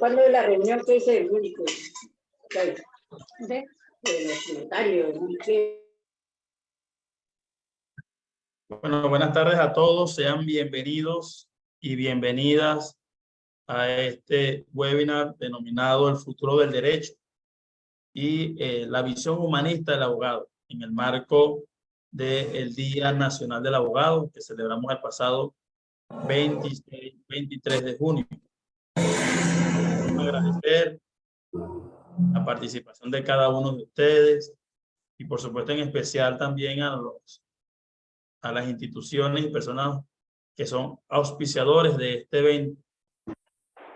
¿Cuándo es la reunión que es el único? De los notarios. Bueno, buenas tardes a todos. Sean bienvenidos y bienvenidas a este webinar denominado El futuro del derecho y la visión humanista del abogado en el marco del Día Nacional del Abogado que celebramos el pasado 23 de junio. Quiero agradecer la participación de cada uno de ustedes y por supuesto en especial también a las instituciones y personas que son auspiciadores de este evento,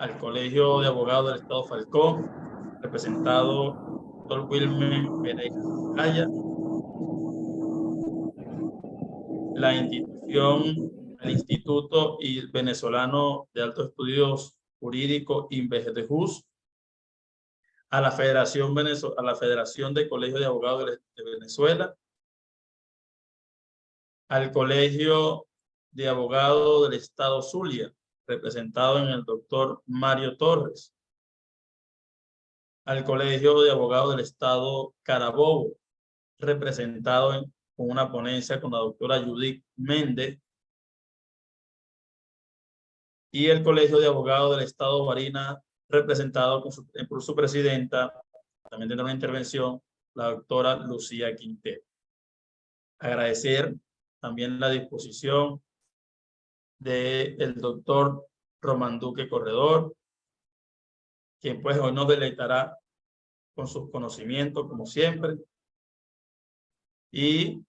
al Colegio de Abogados del Estado Falcón, representado por Wilmer Pereira Aya, la institución, el Instituto Venezolano de Altos Estudios Jurídicos, INVEJUS, a la Federación de Colegios de Abogados de Venezuela, al Colegio de Abogados del Estado Zulia, representado en el doctor Mario Torres, al Colegio de Abogados del Estado Carabobo, representado con una ponencia con la doctora Judith Méndez, y el Colegio de Abogados del Estado Barinas, representado por su presidenta, también tendrá una intervención, la doctora Lucía Quintero. Agradecer también la disposición del doctor Román Duque Corredor, quien pues hoy nos deleitará con sus conocimientos, como siempre, y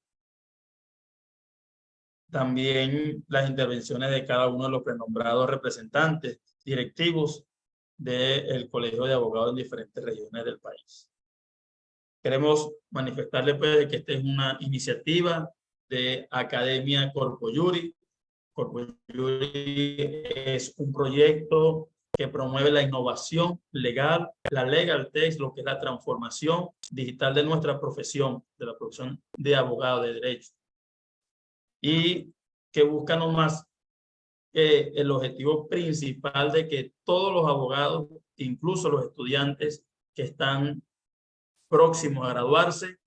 también las intervenciones de cada uno de los prenombrados representantes directivos del Colegio de Abogados en diferentes regiones del país. Queremos manifestarle pues que esta es una iniciativa de Academia Corpo Juris. Corpo Juris es un proyecto que promueve la innovación legal, la legal tech, lo que es la transformación digital de nuestra profesión, de la profesión de abogado de derecho. Y que busca nomás el objetivo principal de que todos los abogados, incluso los estudiantes que están próximos a graduarse,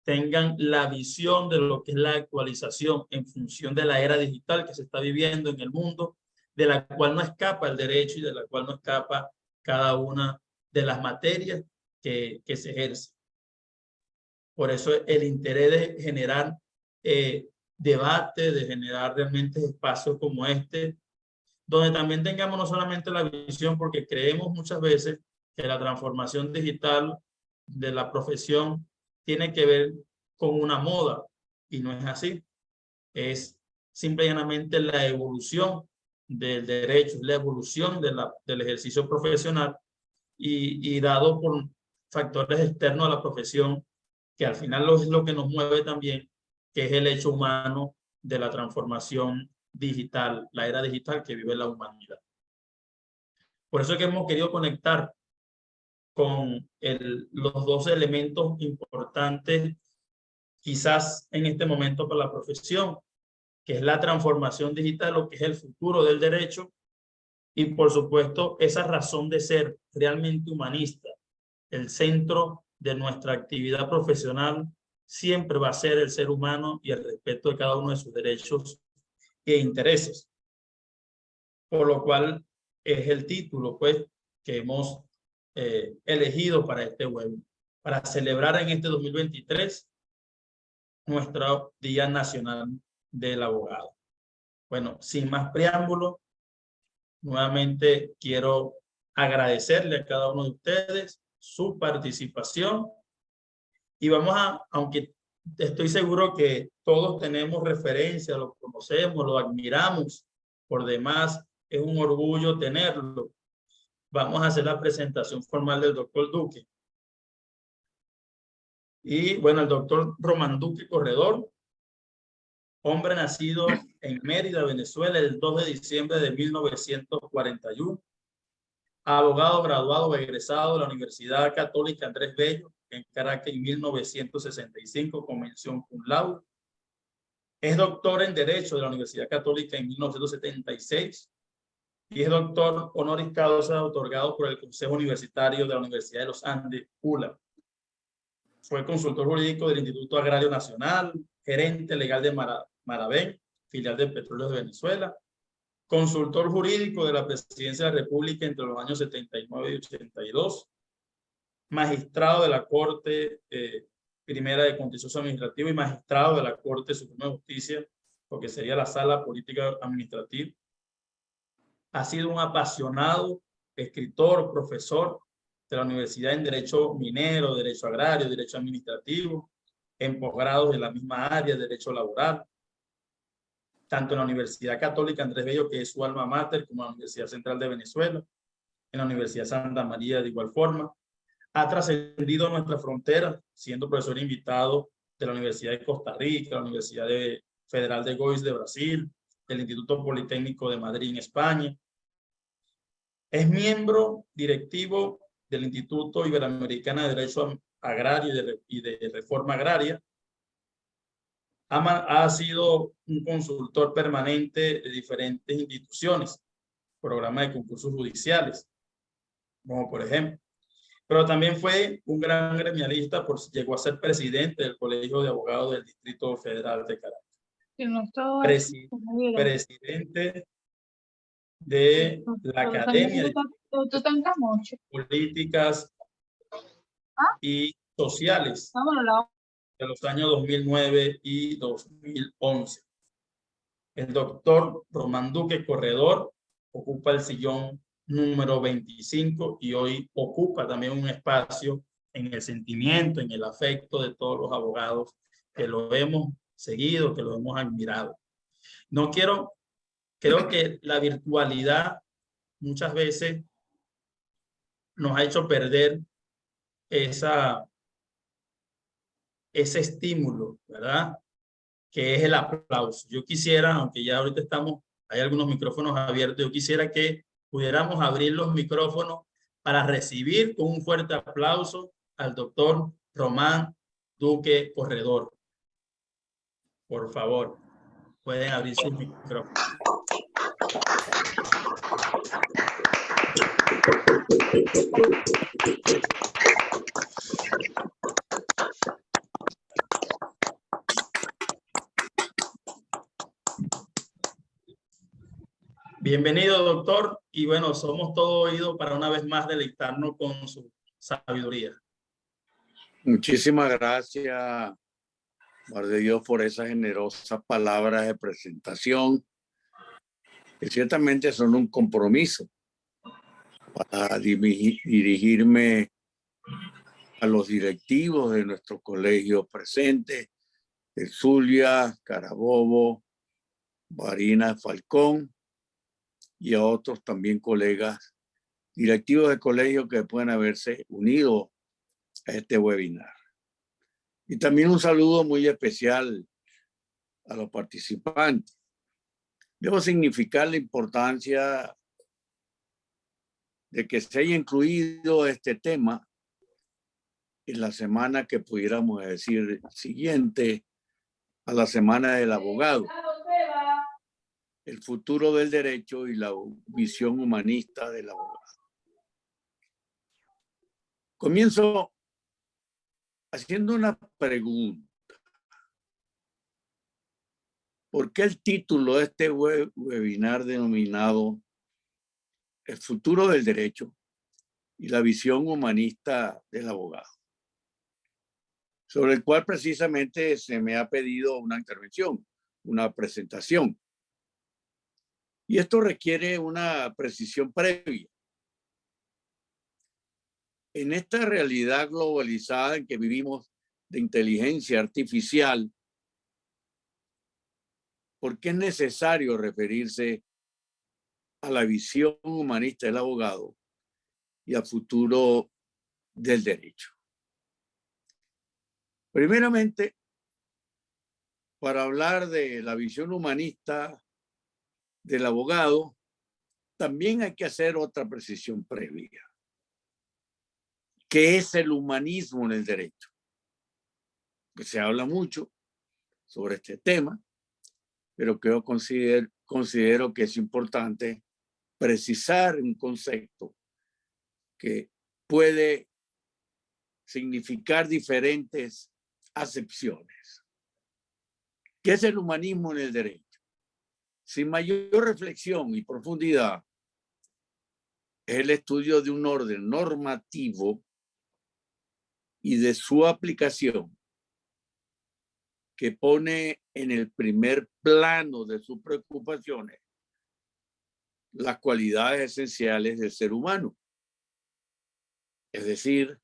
tengan la visión de lo que es la actualización en función de la era digital que se está viviendo en el mundo, de la cual no escapa el derecho y de la cual no escapa cada una de las materias que se ejerce. Por eso el interés de generar debate, de generar realmente espacios como este, donde también tengamos no solamente la visión, porque creemos muchas veces que la transformación digital de la profesión tiene que ver con una moda, y no es así. Es simple y llanamente la evolución del derecho, la evolución del ejercicio profesional y dado por factores externos a la profesión, que al final es lo que nos mueve también, que es el hecho humano de la transformación digital, la era digital que vive la humanidad. Por eso es que hemos querido conectar con los dos elementos importantes quizás en este momento para la profesión, que es la transformación digital, lo que es el futuro del derecho, y por supuesto esa razón de ser realmente humanista. El centro de nuestra actividad profesional siempre va a ser el ser humano y el respeto de cada uno de sus derechos e intereses. Por lo cual es el título pues que hemos elegido para este webinar, para celebrar en este 2023 nuestro Día Nacional del Abogado. Bueno, sin más preámbulo, nuevamente quiero agradecerle a cada uno de ustedes su participación y aunque estoy seguro que todos tenemos referencia, lo conocemos, lo admiramos por demás, es un orgullo tenerlo. Vamos a hacer la presentación formal del doctor Duque. Y bueno, el doctor Román Duque Corredor, hombre nacido en Mérida, Venezuela, el 2 de diciembre de 1941. Abogado graduado egresado de la Universidad Católica Andrés Bello en Caracas en 1965 con mención cum laude. Es doctor en Derecho de la Universidad Católica en 1976. y es doctor honoris causa otorgado por el Consejo Universitario de la Universidad de los Andes, ULA. Fue consultor jurídico del Instituto Agrario Nacional, gerente legal de Maravén, filial de Petróleos de Venezuela, consultor jurídico de la Presidencia de la República entre los años 79 y 82, magistrado de la Corte Primera de Contencioso Administrativo y magistrado de la Corte Suprema de Justicia, porque sería la Sala Política Administrativa. Ha sido un apasionado escritor, profesor de la Universidad en Derecho Minero, Derecho Agrario, Derecho Administrativo, en posgrados de la misma área, Derecho Laboral, tanto en la Universidad Católica Andrés Bello, que es su alma mater, como en la Universidad Central de Venezuela, en la Universidad Santa María de igual forma. Ha trascendido nuestra frontera, siendo profesor invitado de la Universidad de Costa Rica, la Universidad Federal de Goiás de Brasil, el Instituto Politécnico de Madrid en España. Es miembro directivo del Instituto Iberoamericano de Derecho Agrario y de Reforma Agraria. Ha sido un consultor permanente de diferentes instituciones, programas de concursos judiciales, como por ejemplo. Pero también fue un gran gremialista, llegó a ser presidente del Colegio de Abogados del Distrito Federal de Caracas. Presidente de la Academia de Políticas y Sociales de los años 2009 y 2011. El doctor Román Duque Corredor ocupa el sillón número 25 y hoy ocupa también un espacio en el sentimiento, en el afecto de todos los abogados que lo hemos seguido, que lo hemos admirado. Creo que la virtualidad muchas veces nos ha hecho perder ese estímulo, ¿verdad? Que es el aplauso. Yo quisiera, aunque ya ahorita hay algunos micrófonos abiertos, yo quisiera que pudiéramos abrir los micrófonos para recibir con un fuerte aplauso al doctor Román Duque Corredor. Por favor, pueden abrir sus micrófonos. Bienvenido, doctor, y bueno, somos todo oído para una vez más deleitarnos con su sabiduría. Muchísimas gracias, Mar de Dios, por esas generosas palabras de presentación, que ciertamente son un compromiso para dirigirme a los directivos de nuestro colegio presente, de Zulia, Carabobo, Barinas, Falcón, y a otros también colegas directivos de colegio que pueden haberse unido a este webinar. Y también un saludo muy especial a los participantes. Debo significar la importancia de que se haya incluido este tema en la semana que pudiéramos decir siguiente a la semana del abogado. El futuro del derecho y la visión humanista del abogado. Comienzo haciendo una pregunta. ¿Por qué el título de este webinar denominado El futuro del derecho y la visión humanista del abogado? Sobre el cual precisamente se me ha pedido una intervención, una presentación. Y esto requiere una precisión previa. En esta realidad globalizada en que vivimos de inteligencia artificial, ¿por qué es necesario referirse a la visión humanista del abogado y al futuro del derecho? Primeramente, para hablar de la visión humanista del abogado, también hay que hacer otra precisión previa. ¿Qué es el humanismo en el derecho? Pues se habla mucho sobre este tema, pero que yo considero que es importante precisar un concepto que puede significar diferentes acepciones. ¿Qué es el humanismo en el derecho? Sin mayor reflexión y profundidad, es el estudio de un orden normativo y de su aplicación que pone en el primer plano de sus preocupaciones las cualidades esenciales del ser humano. Es decir,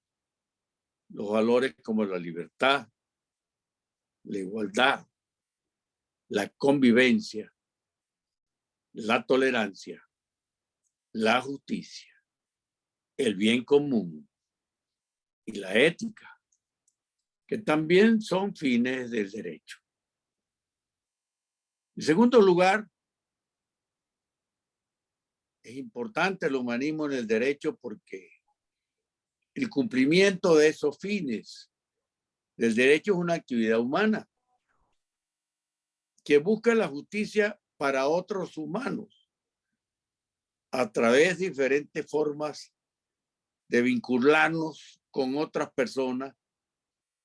los valores como la libertad, la igualdad, la convivencia, la tolerancia, la justicia, el bien común y la ética, que también son fines del derecho. En segundo lugar, es importante el humanismo en el derecho porque el cumplimiento de esos fines del derecho es una actividad humana que busca la justicia para otros humanos a través de diferentes formas de vincularnos con otras personas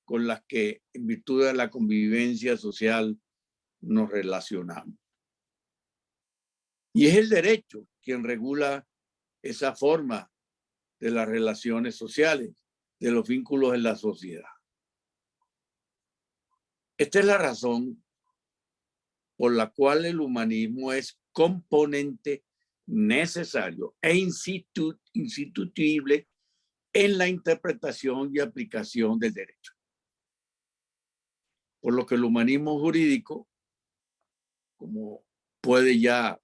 con las que en virtud de la convivencia social nos relacionamos. Y es el derecho quien regula esa forma de las relaciones sociales, de los vínculos en la sociedad. Esta es la razón por la cual el humanismo es componente necesario e instituible en la interpretación y aplicación del derecho. Por lo que el humanismo jurídico, como puede ya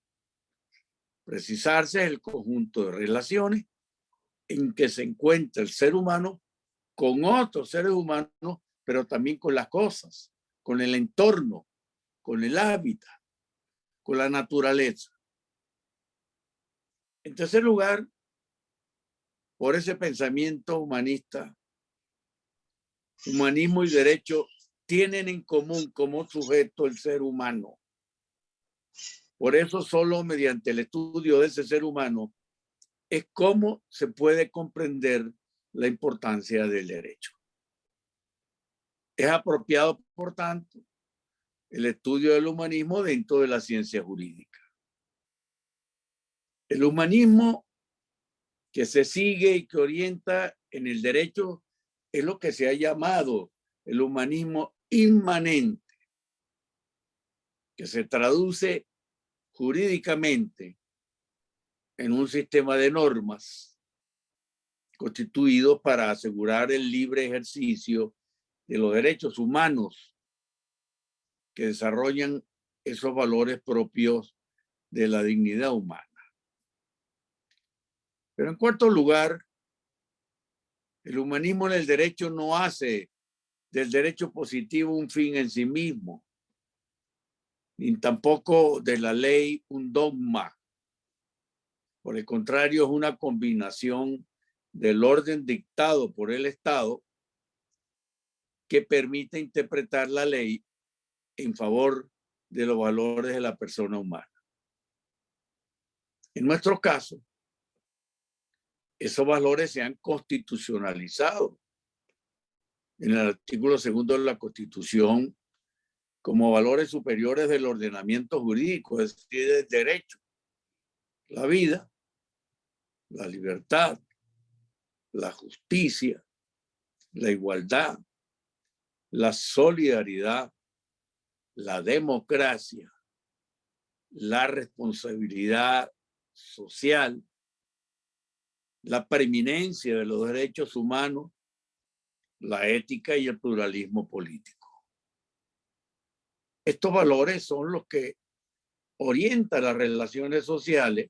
precisarse, es el conjunto de relaciones en que se encuentra el ser humano con otros seres humanos, pero también con las cosas, con el entorno, con el hábitat, con la naturaleza. En tercer lugar, por ese pensamiento humanista, humanismo y derecho tienen en común como sujeto el ser humano. Por eso solo mediante el estudio de ese ser humano es cómo se puede comprender la importancia del derecho. Es apropiado, por tanto, el estudio del humanismo dentro de la ciencia jurídica. El humanismo que se sigue y que orienta en el derecho es lo que se ha llamado el humanismo inmanente, que se traduce jurídicamente en un sistema de normas constituido para asegurar el libre ejercicio de los derechos humanos que desarrollan esos valores propios de la dignidad humana. Pero en cuarto lugar, el humanismo en el derecho no hace del derecho positivo un fin en sí mismo, ni tampoco de la ley un dogma. Por el contrario, es una combinación del orden dictado por el Estado que permite interpretar la ley en favor de los valores de la persona humana. En nuestro caso, esos valores se han constitucionalizado en el artículo 2 de la Constitución como valores superiores del ordenamiento jurídico, es decir, del derecho, la vida, la libertad, la justicia, la igualdad, la solidaridad, la democracia, la responsabilidad social, la preeminencia de los derechos humanos, la ética y el pluralismo político. Estos valores son los que orientan las relaciones sociales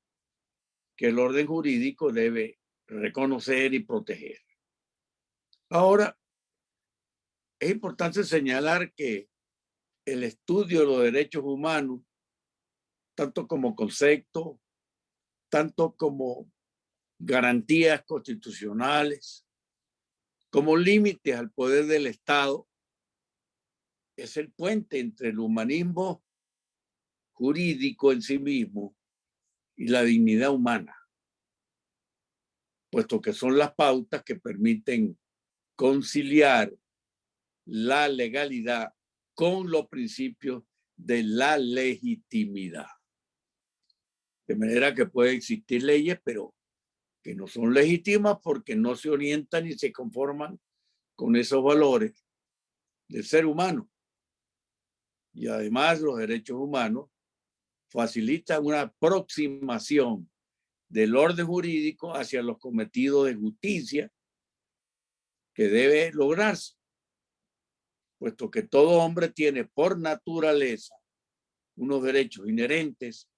que el orden jurídico debe reconocer y proteger. Ahora, es importante señalar que el estudio de los derechos humanos, tanto como concepto, tanto como garantías constitucionales, como límites al poder del Estado, es el puente entre el humanismo jurídico en sí mismo y la dignidad humana, puesto que son las pautas que permiten conciliar la legalidad con los principios de la legitimidad. De manera que puede existir leyes, pero que no son legítimas porque no se orientan y se conforman con esos valores del ser humano. Y además los derechos humanos facilitan una aproximación del orden jurídico hacia los cometidos de justicia que debe lograrse, puesto que todo hombre tiene por naturaleza unos derechos inherentes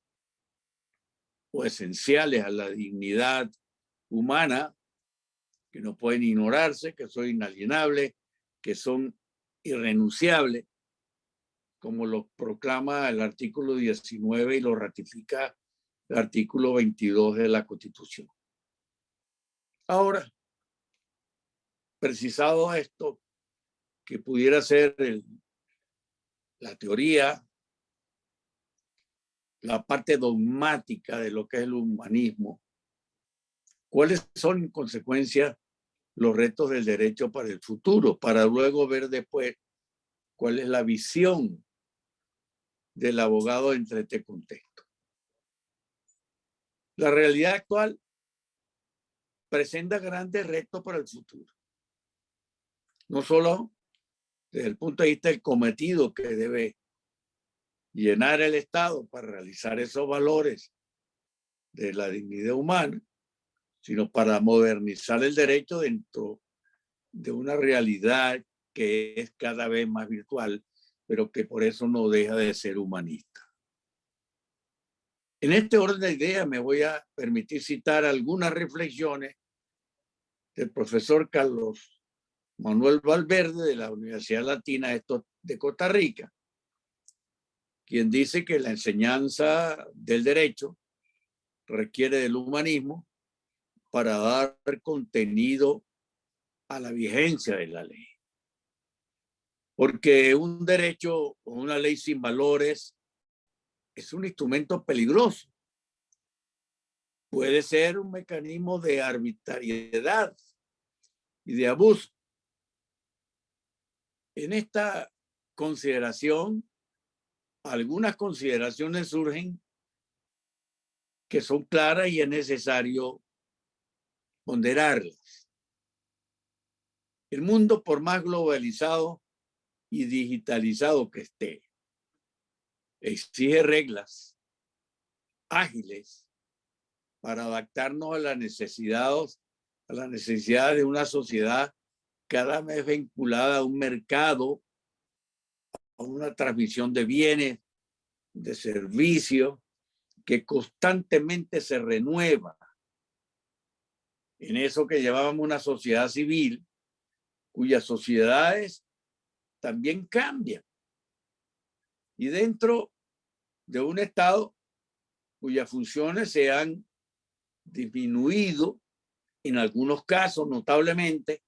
o esenciales a la dignidad humana que no pueden ignorarse, que son inalienables, que son irrenunciables, como lo proclama el artículo 19 y lo ratifica el artículo 22 de la Constitución. Ahora, precisado esto, que pudiera ser la teoría, la parte dogmática de lo que es el humanismo, ¿cuáles son en consecuencia los retos del derecho para el futuro? Para luego ver después cuál es la visión del abogado entre este contexto. La realidad actual presenta grandes retos para el futuro. No solo desde el punto de vista del cometido que debe llenar el Estado para realizar esos valores de la dignidad humana, sino para modernizar el derecho dentro de una realidad que es cada vez más virtual, pero que por eso no deja de ser humanista. En este orden de ideas me voy a permitir citar algunas reflexiones del profesor Carlos Manuel Valverde de la Universidad Latina de Costa Rica, quien dice que la enseñanza del derecho requiere del humanismo para dar contenido a la vigencia de la ley. Porque un derecho o una ley sin valores es un instrumento peligroso. Puede ser un mecanismo de arbitrariedad y de abuso. En esta consideración, algunas consideraciones surgen que son claras y es necesario ponderarlas. El mundo, por más globalizado y digitalizado que esté, exige reglas ágiles para adaptarnos a las necesidades de una sociedad cada vez vinculada a un mercado, a una transmisión de bienes, de servicios, que constantemente se renueva. En eso que llamábamos una sociedad civil, cuyas sociedades también cambian. Y dentro de un Estado cuyas funciones se han disminuido, en algunos casos notablemente,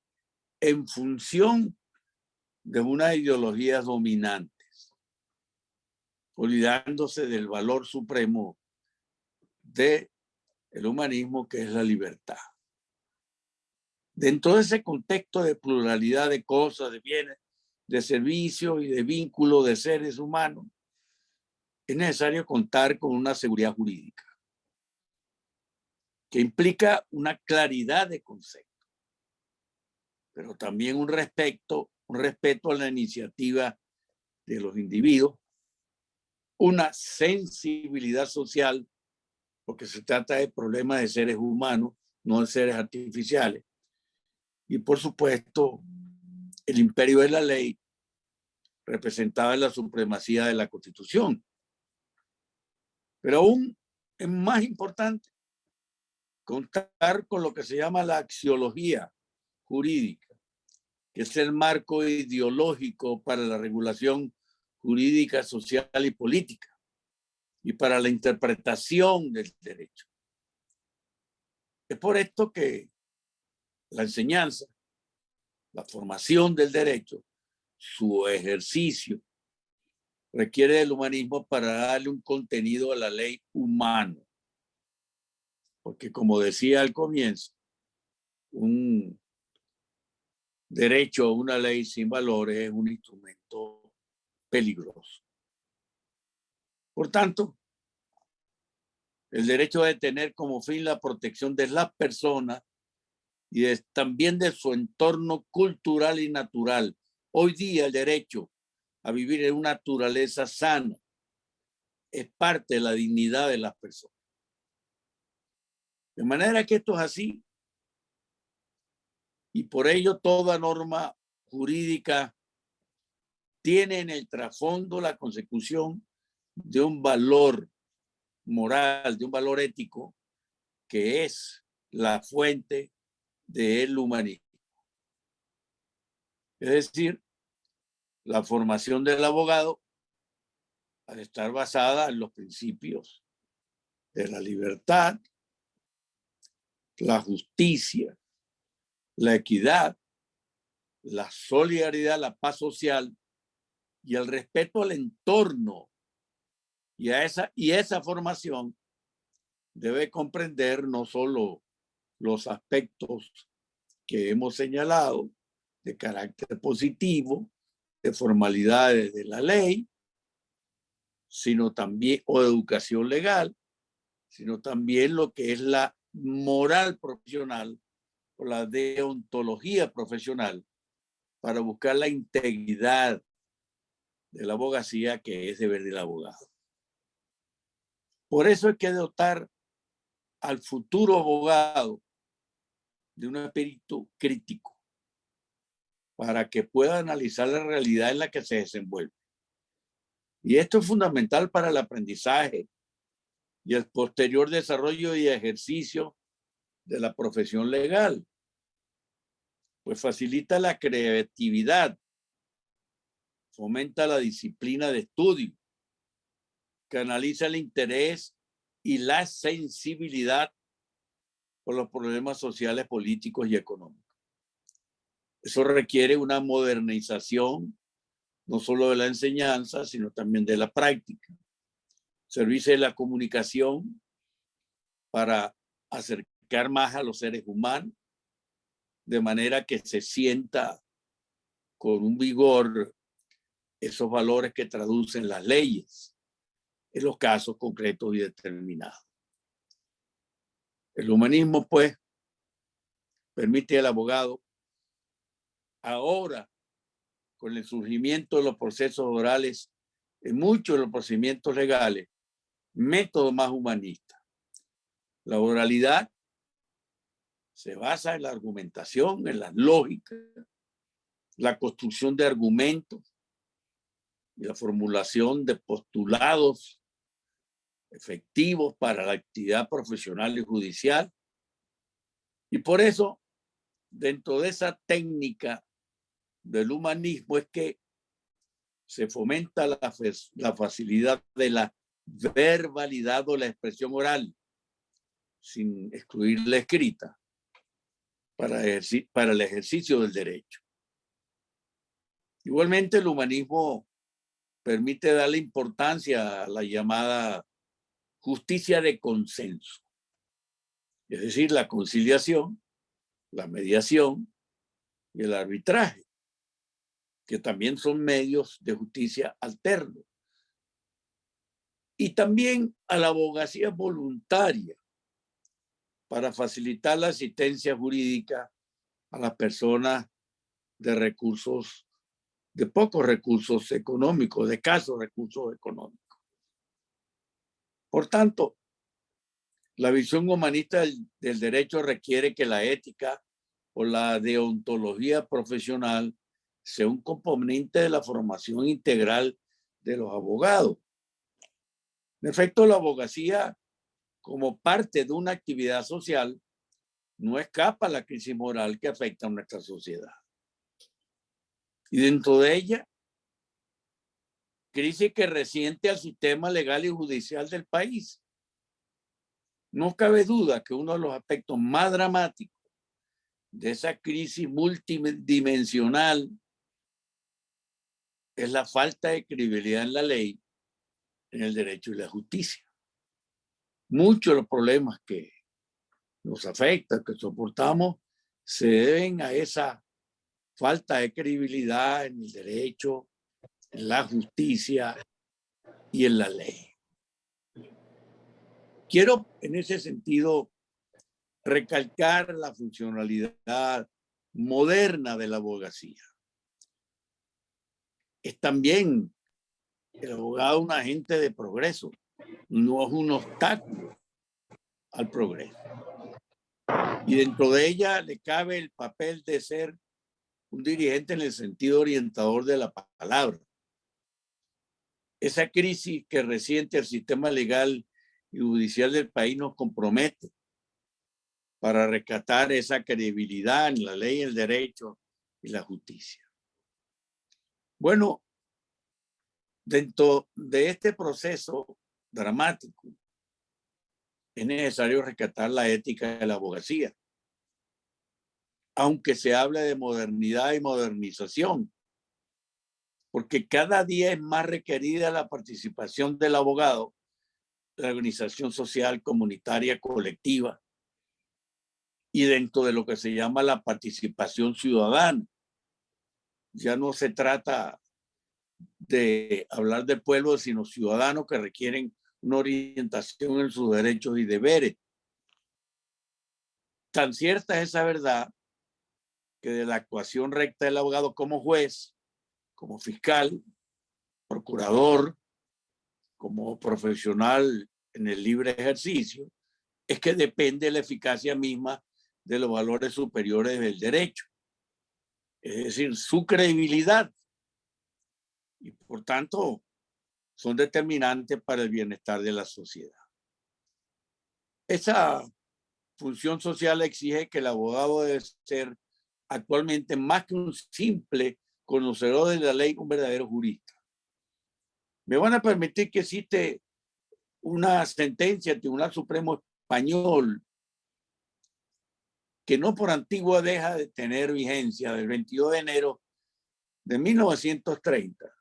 en función de unas ideologías dominantes, olvidándose del valor supremo del humanismo, que es la libertad. Dentro de ese contexto de pluralidad de cosas, de bienes, de servicios y de vínculos de seres humanos, es necesario contar con una seguridad jurídica que implica una claridad de concepto, pero también un respeto a la iniciativa de los individuos, una sensibilidad social, porque se trata de problemas de seres humanos, no de seres artificiales, y por supuesto el imperio de la ley representaba la supremacía de la Constitución. Pero aún es más importante contar con lo que se llama la axiología jurídica, que es el marco ideológico para la regulación jurídica, social y política, y para la interpretación del derecho. Es por esto que la enseñanza, la formación del derecho, su ejercicio, requiere del humanismo para darle un contenido a la ley humano, porque como decía al comienzo, un derecho, una ley sin valores es un instrumento peligroso. Por tanto, el derecho de tener como fin la protección de las personas y también de su entorno cultural y natural. Hoy día el derecho a vivir en una naturaleza sana es parte de la dignidad de las personas. De manera que esto es así, y por ello toda norma jurídica tiene en el trasfondo la consecución de un valor moral, de un valor ético, que es la fuente del humanismo. Es decir, la formación del abogado ha de estar basada en los principios de la libertad, la justicia, la equidad, la solidaridad, la paz social y el respeto al entorno. Y esa formación debe comprender no solo los aspectos que hemos señalado de carácter positivo, de formalidades de la ley, sino también, o de educación legal, sino también lo que es la moral profesional o la deontología profesional para buscar la integridad de la abogacía, que es deber del abogado. Por eso hay que dotar al futuro abogado de un espíritu crítico para que pueda analizar la realidad en la que se desenvuelve. Y esto es fundamental para el aprendizaje y el posterior desarrollo y ejercicio de la profesión legal, pues facilita la creatividad, fomenta la disciplina de estudio, canaliza el interés y la sensibilidad por los problemas sociales, políticos y económicos. Eso requiere una modernización, no solo de la enseñanza, sino también de la práctica. Servicio de la comunicación para acercar más a los seres humanos, de manera que se sienta con un vigor esos valores que traducen las leyes en los casos concretos y determinados. El humanismo, pues, permite al abogado, ahora, con el surgimiento de los procesos orales, en muchos de los procedimientos legales, método más humanista. La oralidad se basa en la argumentación, en la lógica, la construcción de argumentos y la formulación de postulados efectivos para la actividad profesional y judicial. Y por eso, dentro de esa técnica del humanismo, es que se fomenta la facilidad de la verbalidad o la expresión oral, sin excluir la escrita, para el ejercicio del derecho. Igualmente, el humanismo permite darle importancia a la llamada justicia de consenso, es decir, la conciliación, la mediación y el arbitraje, que también son medios de justicia alternos. Y también a la abogacía voluntaria, para facilitar la asistencia jurídica a las personas de pocos recursos económicos, de escasos recursos económicos. Por tanto, la visión humanista del derecho requiere que la ética o la deontología profesional sea un componente de la formación integral de los abogados. En efecto, la abogacía, como parte de una actividad social, no escapa a la crisis moral que afecta a nuestra sociedad. Y dentro de ella, crisis que resiente al sistema legal y judicial del país. No cabe duda que uno de los aspectos más dramáticos de esa crisis multidimensional es la falta de credibilidad en la ley, en el derecho y la justicia. Muchos de los problemas que nos afecta, que soportamos, se deben a esa falta de credibilidad en el derecho, en la justicia y en la ley. Quiero en ese sentido recalcar la funcionalidad moderna de la abogacía. Es también el abogado un agente de progreso, no es un obstáculo al progreso. Y dentro de ella le cabe el papel de ser un dirigente en el sentido orientador de la palabra. Esa crisis que resiente el sistema legal y judicial del país nos compromete para rescatar esa credibilidad en la ley, el derecho y la justicia. Bueno, dentro de este proceso dramático es necesario rescatar la ética de la abogacía. Aunque se hable de modernidad y modernización, porque cada día es más requerida la participación del abogado, la organización social, comunitaria, colectiva, y dentro de lo que se llama la participación ciudadana. Ya no se trata de hablar del pueblo, sino ciudadanos que requieren una orientación en sus derechos y deberes. Tan cierta es esa verdad que de la actuación recta del abogado como juez, como fiscal, procurador, como profesional en el libre ejercicio, es que depende la eficacia misma de los valores superiores del derecho. Es decir, su credibilidad. Y por tanto, son determinantes para el bienestar de la sociedad. Esa función social exige que el abogado debe ser actualmente más que un simple conocedor de la ley, un verdadero jurista. Me van a permitir que existe una sentencia del Tribunal Supremo Español que no por antigua deja de tener vigencia del 22 de enero de 1930,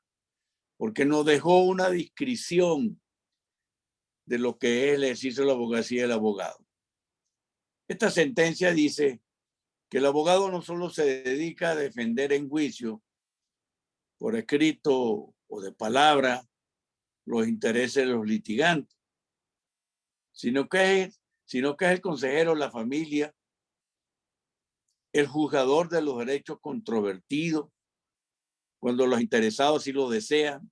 porque nos dejó una descripción de lo que es el ejercicio de la abogacía del abogado. Esta sentencia dice que el abogado no solo se dedica a defender en juicio, por escrito o de palabra, los intereses de los litigantes, sino que es el consejero de la familia, el juzgador de los derechos controvertidos, cuando los interesados sí lo desean,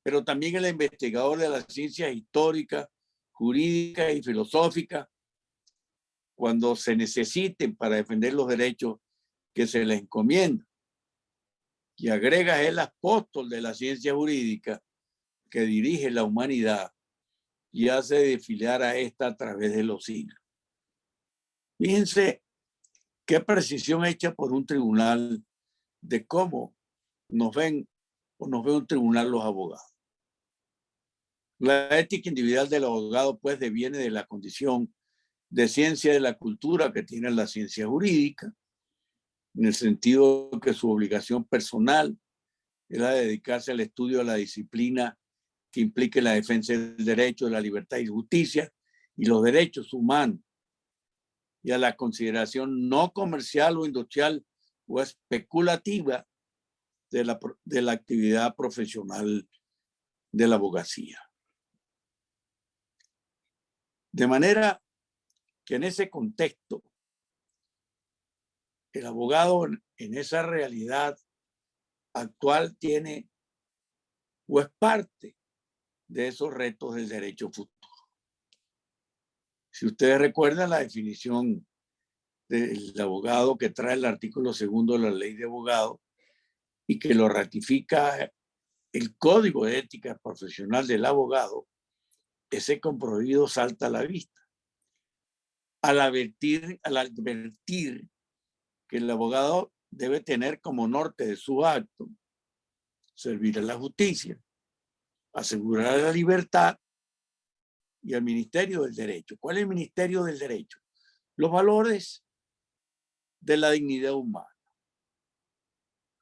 pero también el investigador de las ciencias históricas, jurídicas y filosóficas, cuando se necesiten para defender los derechos que se les encomienda. Y agrega el apóstol de la ciencia jurídica que dirige la humanidad y hace desfilar a esta a través de los siglos. Fíjense qué precisión hecha por un tribunal de cómo nos ven o nos ve un tribunal los abogados. La ética individual del abogado pues deviene de la condición de ciencia de la cultura que tiene la ciencia jurídica, en el sentido que su obligación personal es la de dedicarse al estudio de la disciplina que implique la defensa del derecho, de la libertad y justicia y los derechos humanos, y a la consideración no comercial o industrial o especulativa de la actividad profesional de la abogacía. De manera que en ese contexto, el abogado en esa realidad actual tiene o es parte de esos retos del derecho futuro. Si ustedes recuerdan la definición del abogado que trae el artículo 2 de la Ley de Abogados y que lo ratifica el Código de Ética Profesional del Abogado, ese compromiso salta a la vista. Al advertir que el abogado debe tener como norte de su acto servir a la justicia, asegurar la libertad y al Ministerio del Derecho. ¿Cuál es el Ministerio del Derecho? Los valores de la dignidad humana.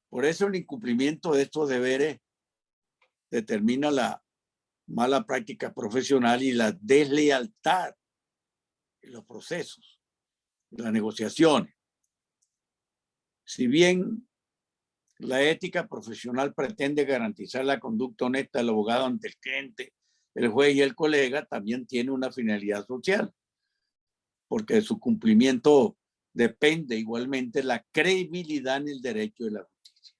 Por eso el incumplimiento de estos deberes determina la mala práctica profesional y la deslealtad en los procesos, de las negociaciones. Si bien la ética profesional pretende garantizar la conducta honesta del abogado ante el cliente, el juez y el colega, también tiene una finalidad social, porque de su cumplimiento depende igualmente la credibilidad en el derecho de la justicia.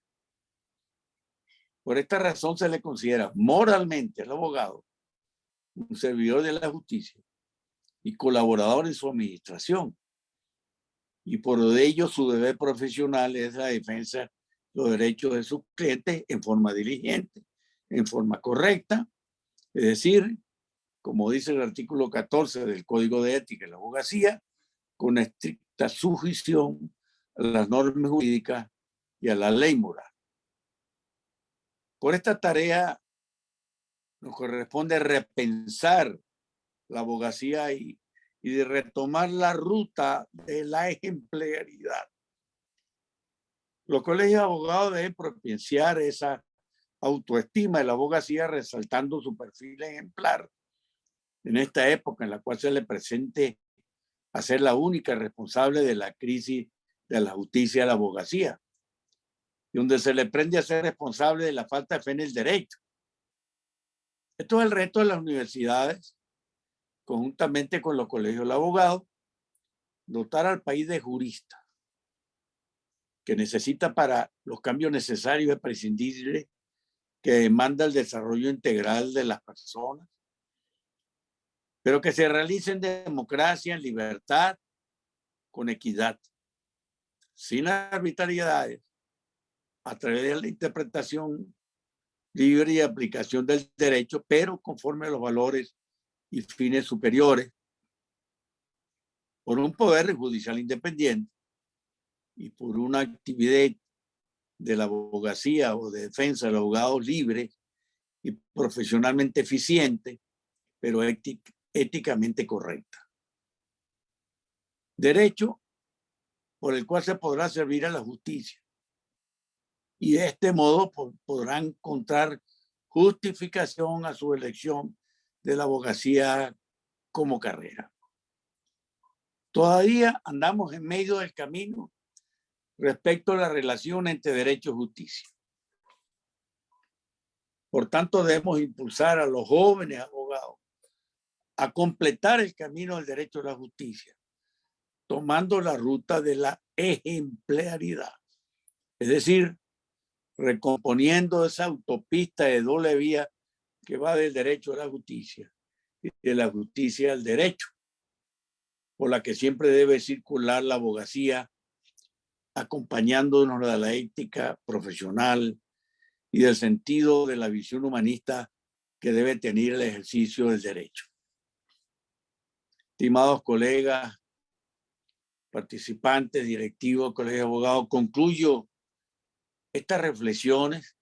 Por esta razón se le considera moralmente al abogado un servidor de la justicia y colaborador en su administración. Y por ello su deber profesional es la defensa de los derechos de sus clientes en forma diligente, en forma correcta, es decir, como dice el artículo 14 del Código de Ética de la Abogacía, con estricta sujeción a las normas jurídicas y a la ley moral. Por esta tarea nos corresponde repensar la abogacía y de retomar la ruta de la ejemplaridad. Los colegios de abogados deben propiciar esa autoestima de la abogacía, resaltando su perfil ejemplar en esta época en la cual se le presente a ser la única responsable de la crisis de la justicia de la abogacía, y donde se le prende a ser responsable de la falta de fe en el derecho. Esto es el reto de las universidades, conjuntamente con los colegios de abogados, dotar al país de juristas que necesita para los cambios necesarios y prescindibles que demanda el desarrollo integral de las personas, pero que se realice en democracia, en libertad, con equidad, sin arbitrariedades, a través de la interpretación libre y aplicación del derecho, pero conforme a los valores y fines superiores, por un poder judicial independiente y por una actividad de la abogacía o de defensa del abogado libre y profesionalmente eficiente, pero éticamente correcta. Derecho por el cual se podrá servir a la justicia. Y de este modo podrán encontrar justificación a su elección de la abogacía como carrera. Todavía andamos en medio del camino respecto a la relación entre derecho y justicia. Por tanto, debemos impulsar a los jóvenes abogados a completar el camino del derecho a la justicia, tomando la ruta de la ejemplaridad. Es decir, recomponiendo esa autopista de doble vía que va del derecho a la justicia y de la justicia al derecho, por la que siempre debe circular la abogacía, acompañándonos de la ética profesional y del sentido de la visión humanista que debe tener el ejercicio del derecho. Estimados colegas, participantes, directivos, colegios de abogados, concluyo estas reflexiones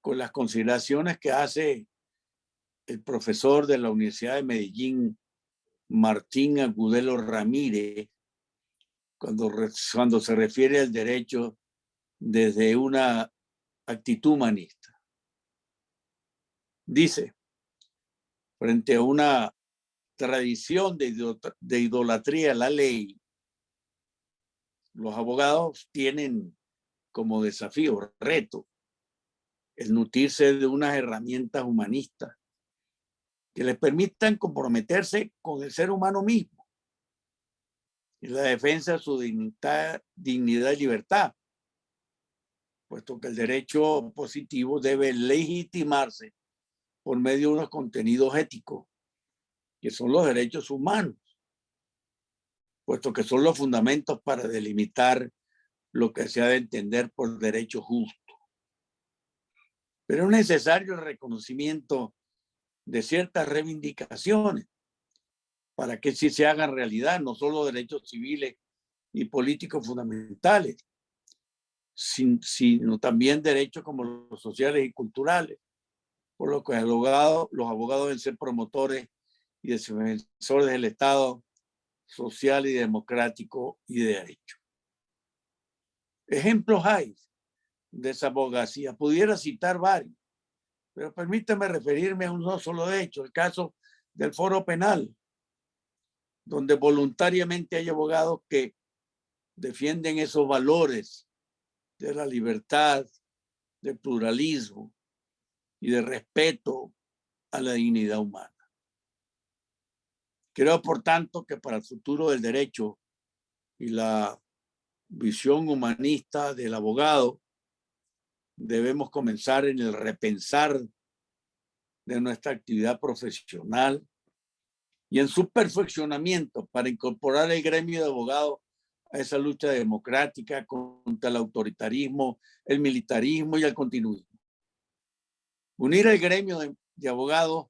con las consideraciones que hace el profesor de la Universidad de Medellín, Martín Agudelo Ramírez, cuando se refiere al derecho desde una actitud humanista. Dice, frente a una tradición de idolatría a la ley, los abogados tienen como desafío, reto, el nutrirse de unas herramientas humanistas que les permitan comprometerse con el ser humano mismo y la defensa de su dignidad y libertad, puesto que el derecho positivo debe legitimarse por medio de unos contenidos éticos, que son los derechos humanos, puesto que son los fundamentos para delimitar lo que se ha de entender por derecho justo. Pero es necesario el reconocimiento de ciertas reivindicaciones para que sí se hagan realidad, no solo derechos civiles y políticos fundamentales, sino también derechos como los sociales y culturales, por lo que los abogados deben ser promotores y defensores del Estado social y democrático y de derecho. Ejemplos hay de esa abogacía. Pudiera citar varios, pero permítame referirme a uno solo de hecho, el caso del Foro Penal, donde voluntariamente hay abogados que defienden esos valores de la libertad, del pluralismo y de respeto a la dignidad humana. Creo, por tanto, que para el futuro del derecho y la visión humanista del abogado, debemos comenzar en el repensar de nuestra actividad profesional y en su perfeccionamiento para incorporar el gremio de abogados a esa lucha democrática contra el autoritarismo, el militarismo y el continuismo. Unir el gremio de abogados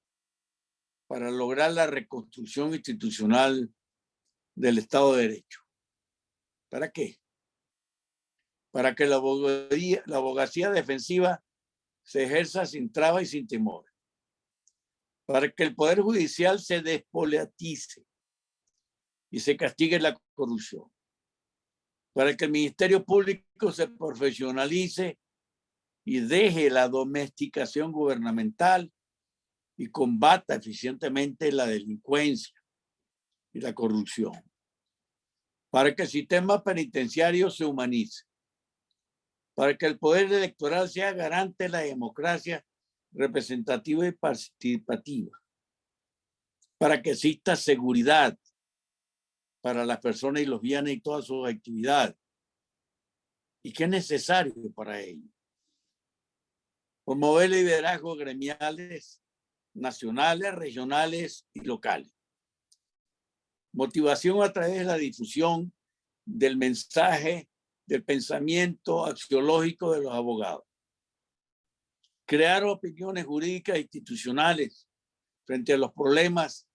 para lograr la reconstrucción institucional del Estado de Derecho. ¿Para qué? Para que la abogacía defensiva se ejerza sin trabas y sin temor. Para que el Poder Judicial se despolitice y se castigue la corrupción. Para que el Ministerio Público se profesionalice y deje la domesticación gubernamental y combata eficientemente la delincuencia y la corrupción. Para que el sistema penitenciario se humanice. Para que el poder electoral sea garante de la democracia representativa y participativa. Para que exista seguridad para las personas y los bienes y todas sus actividades. ¿Y qué es necesario para ello? Promover liderazgos gremiales, nacionales, regionales y locales. Motivación a través de la difusión del mensaje, del pensamiento axiológico de los abogados. Crear opiniones jurídicas e institucionales frente a los problemas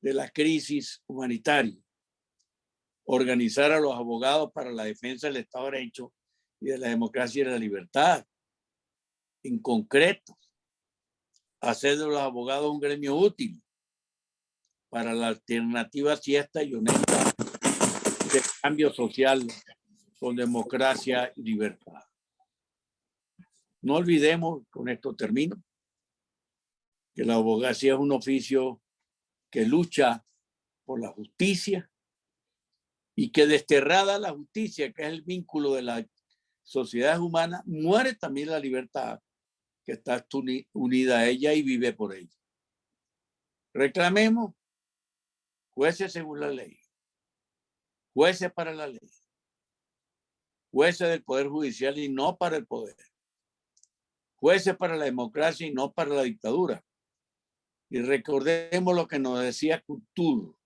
de la crisis humanitaria. Organizar a los abogados para la defensa del Estado de Derecho y de la democracia y de la libertad. En concreto, hacer de los abogados un gremio útil para la alternativa siesta y honesta de cambio social con democracia y libertad. No olvidemos, con esto termino, que la abogacía es un oficio que lucha por la justicia y que desterrada la justicia, que es el vínculo de la sociedad humana, muere también la libertad que está unida a ella y vive por ella. Reclamemos jueces según la ley, jueces para la ley, jueces del Poder Judicial y no para el poder, jueces para la democracia y no para la dictadura. Y recordemos lo que nos decía Couture,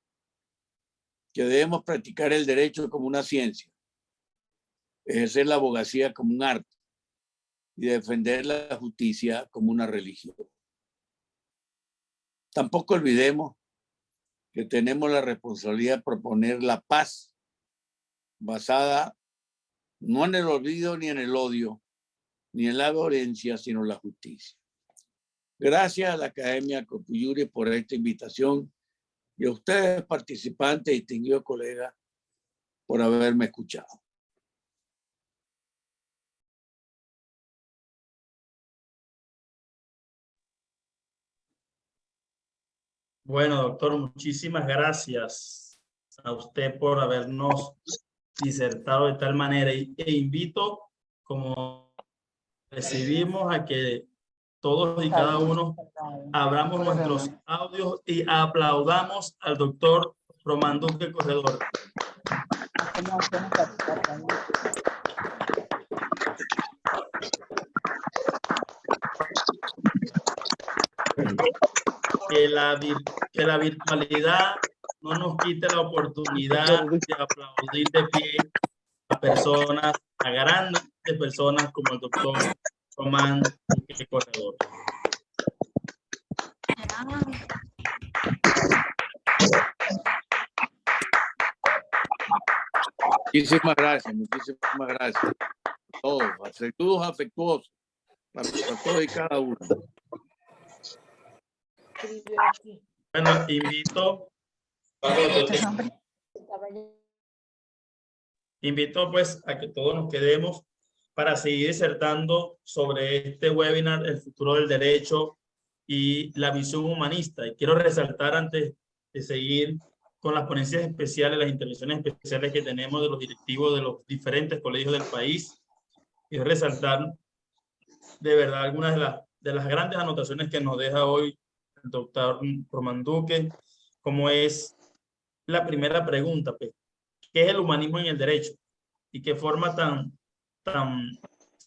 que debemos practicar el derecho como una ciencia, ejercer la abogacía como un arte y defender la justicia como una religión. Tampoco olvidemos que tenemos la responsabilidad de proponer la paz basada no en el olvido ni en el odio, ni en la violencia, sino en la justicia. Gracias a la Academia Copuyuri por esta invitación y a ustedes, participantes y distinguidos colegas, por haberme escuchado. Bueno, doctor, muchísimas gracias a usted por habernos disertado de tal manera e invito, como recibimos, a que todos y cada uno abramos nuestros audios y aplaudamos al doctor Román Duque Corredor. Que la virtualidad no nos quite la oportunidad de aplaudir de pie a personas, a grandes personas como el doctor Román Duque Corredor. Muchísimas gracias. Todos, saludos afectuosos para todos y cada uno. Bueno, invito pues a que todos nos quedemos para seguir disertando sobre este webinar, el futuro del derecho y la visión humanista. Y quiero resaltar, antes de seguir, con las ponencias especiales, las intervenciones especiales que tenemos de los directivos de los diferentes colegios del país y resaltar de verdad algunas de las grandes anotaciones que nos deja hoy el doctor Román Duque, como es la primera pregunta, pues, ¿qué es el humanismo en el derecho? Y qué forma tan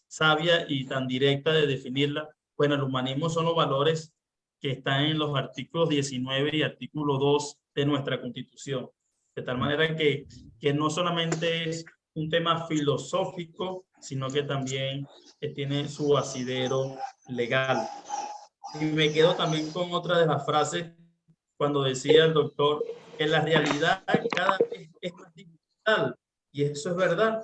sabia y tan directa de definirla. Bueno, el humanismo son los valores que están en los artículos 19 y artículo 2 de nuestra Constitución. De tal manera que no solamente es un tema filosófico, sino que también tiene su asidero legal. Y me quedo también con otra de las frases cuando decía el doctor que la realidad cada vez es más digital, y eso es verdad,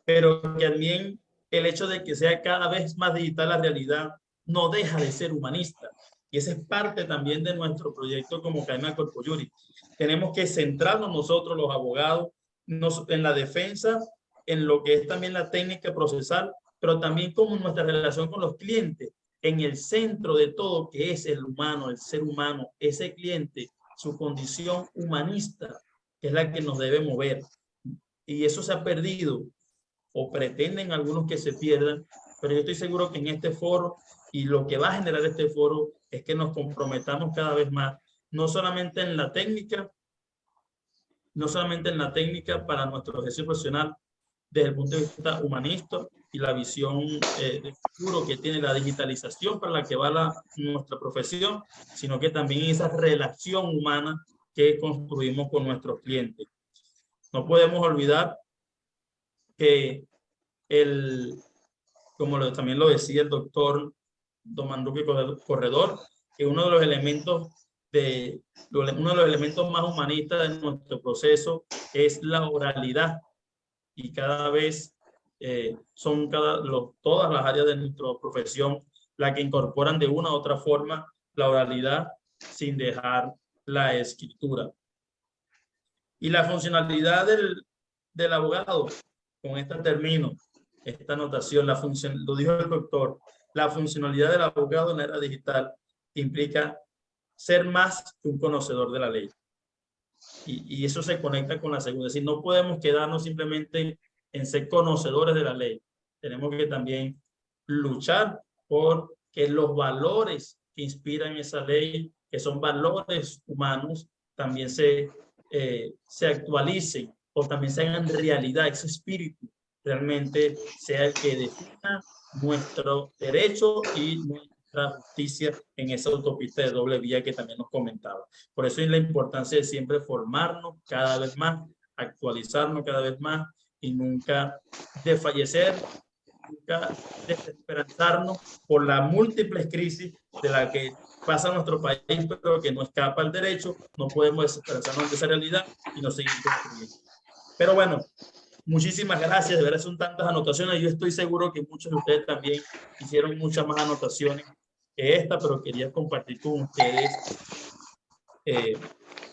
pero que también el hecho de que sea cada vez más digital la realidad no deja de ser humanista. Y esa es parte también de nuestro proyecto como Academia Corpo Juris. Tenemos que centrarnos nosotros, los abogados, en la defensa, en lo que es también la técnica procesal, pero también como nuestra relación con los clientes, en el centro de todo que es el humano, el ser humano, ese cliente, su condición humanista, que es la que nos debe mover. Y eso se ha perdido, o pretenden algunos que se pierdan, pero yo estoy seguro que en este foro, y lo que va a generar este foro, es que nos comprometamos cada vez más, no solamente en la técnica, para nuestro ejercicio profesional, desde el punto de vista humanista y la visión de futuro que tiene la digitalización para la que va nuestra profesión, sino que también esa relación humana que construimos con nuestros clientes. No podemos olvidar que como también lo decía el doctor Román Duque Corredor, que uno de los elementos más humanistas de nuestro proceso es la oralidad, y cada vez son todas las áreas de nuestra profesión las que incorporan de una u otra forma la oralidad sin dejar la escritura. Y la funcionalidad del abogado, con esta termino, esta anotación, lo dijo el doctor, la funcionalidad del abogado en la era digital implica ser más que un conocedor de la ley. Y eso se conecta con la segunda. Es decir, no podemos quedarnos simplemente en ser conocedores de la ley. Tenemos que también luchar por que los valores que inspiran esa ley, que son valores humanos, también se actualicen o también se hagan realidad, ese espíritu realmente sea el que defina nuestro derecho y nuestra justicia en esa autopista de doble vía que también nos comentaba. Por eso es la importancia de siempre formarnos cada vez más, actualizarnos cada vez más y nunca desfallecer, nunca desesperanzarnos por las múltiples crisis de la que pasa nuestro país, pero que no escapa el derecho. No podemos desesperanzarnos de esa realidad y no seguir construyendo. Pero bueno, muchísimas gracias, de verdad son tantas anotaciones. Yo estoy seguro que muchos de ustedes también hicieron muchas más anotaciones que esta, pero quería compartir con ustedes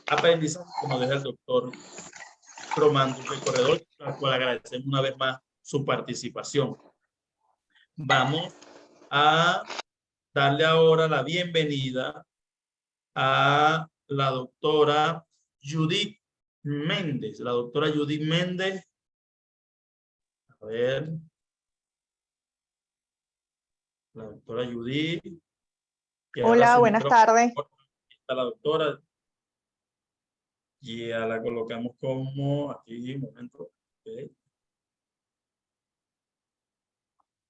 aprendizaje, como deja el doctor Román Duque Corredor, al cual agradecemos una vez más su participación. Vamos a darle ahora la bienvenida a la doctora Judith Méndez. La doctora Judith Méndez. A ver. La doctora Judith. Hola, buenas tardes. Está la doctora. Y ya la colocamos como aquí, un momento. Okay.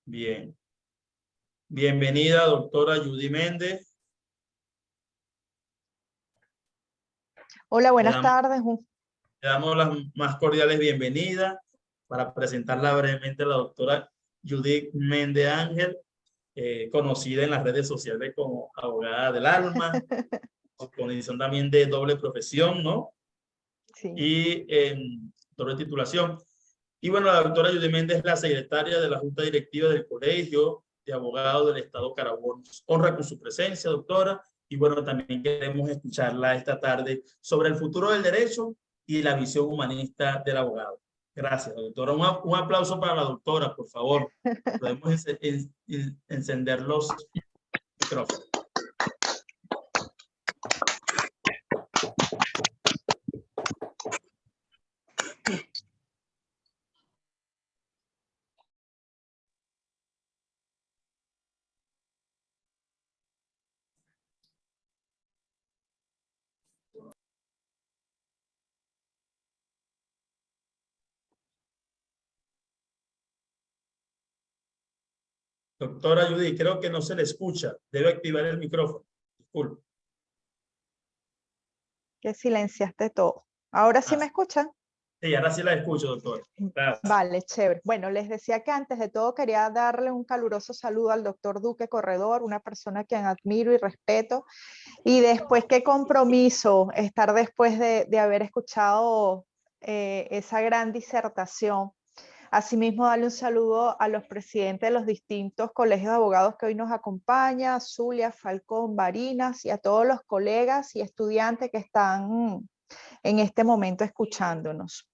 Bien. Bienvenida, doctora Judith Méndez. Hola, buenas tardes. Le damos las más cordiales bienvenidas para presentarla brevemente a la doctora Judith Méndez Ángel, conocida en las redes sociales como abogada del alma, con condición también de doble profesión, ¿no? Sí. Y doble titulación. Y bueno, la doctora Judith Méndez es la secretaria de la Junta Directiva del Colegio de Abogados del Estado Carabobo. Honra con su presencia, doctora. Y bueno, también queremos escucharla esta tarde sobre el futuro del derecho y la visión humanista del abogado. Gracias, doctora. Un aplauso para la doctora, por favor. Podemos encender los micrófonos. Doctora Judy, creo que no se le escucha. Debe activar el micrófono. Disculpe. Que silenciaste todo. ¿Ahora sí me escuchan? Sí, ahora sí la escucho, doctora. Gracias. Vale, chévere. Bueno, les decía que antes de todo quería darle un caluroso saludo al doctor Duque Corredor, una persona a quien admiro y respeto. Y después, qué compromiso estar después de haber escuchado esa gran disertación. Asimismo, darle un saludo a los presidentes de los distintos colegios de abogados que hoy nos acompañan, Zulia, Falcón, Barinas, y a todos los colegas y estudiantes que están en este momento escuchándonos.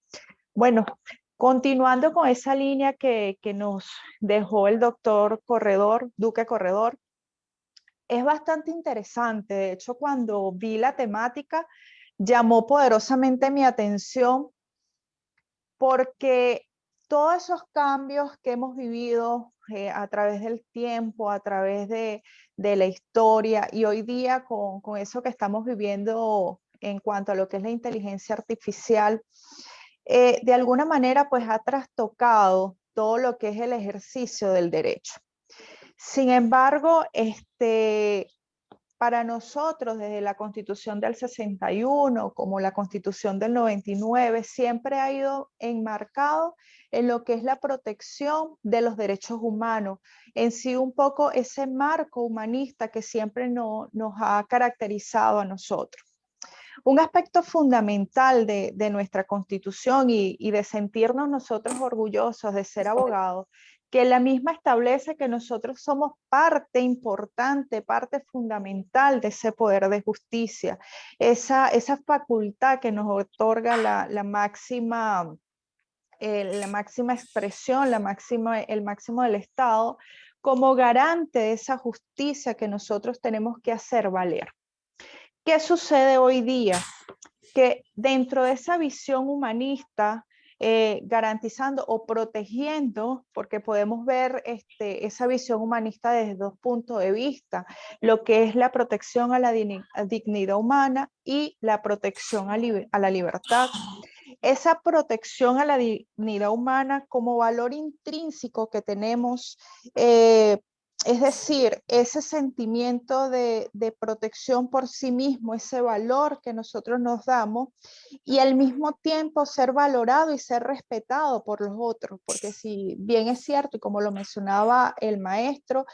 Bueno, continuando con esa línea que nos dejó el doctor Corredor, Duque Corredor, es bastante interesante. De hecho, cuando vi la temática, llamó poderosamente mi atención porque todos esos cambios que hemos vivido a través del tiempo, a través de la historia, y hoy día con eso que estamos viviendo en cuanto a lo que es la inteligencia artificial, de alguna manera pues ha trastocado todo lo que es el ejercicio del derecho. Sin embargo, para nosotros desde la Constitución del 61 como la Constitución del 99 siempre ha ido enmarcado en lo que es la protección de los derechos humanos, en sí un poco ese marco humanista que siempre nos ha caracterizado a nosotros. Un aspecto fundamental de nuestra Constitución y de sentirnos nosotros orgullosos de ser abogados, que la misma establece que nosotros somos parte importante, parte fundamental de ese poder de justicia, esa facultad que nos otorga la máxima expresión, el máximo del Estado, como garante de esa justicia que nosotros tenemos que hacer valer. ¿Qué sucede hoy día? Que dentro de esa visión humanista, garantizando o protegiendo, porque podemos ver esa visión humanista desde dos puntos de vista, lo que es la protección a la dignidad humana y la protección a la libertad. Esa protección a la dignidad humana como valor intrínseco que tenemos, es decir, ese sentimiento de protección por sí mismo, ese valor que nosotros nos damos, y al mismo tiempo ser valorado y ser respetado por los otros, porque si bien es cierto, y como lo mencionaba el maestro,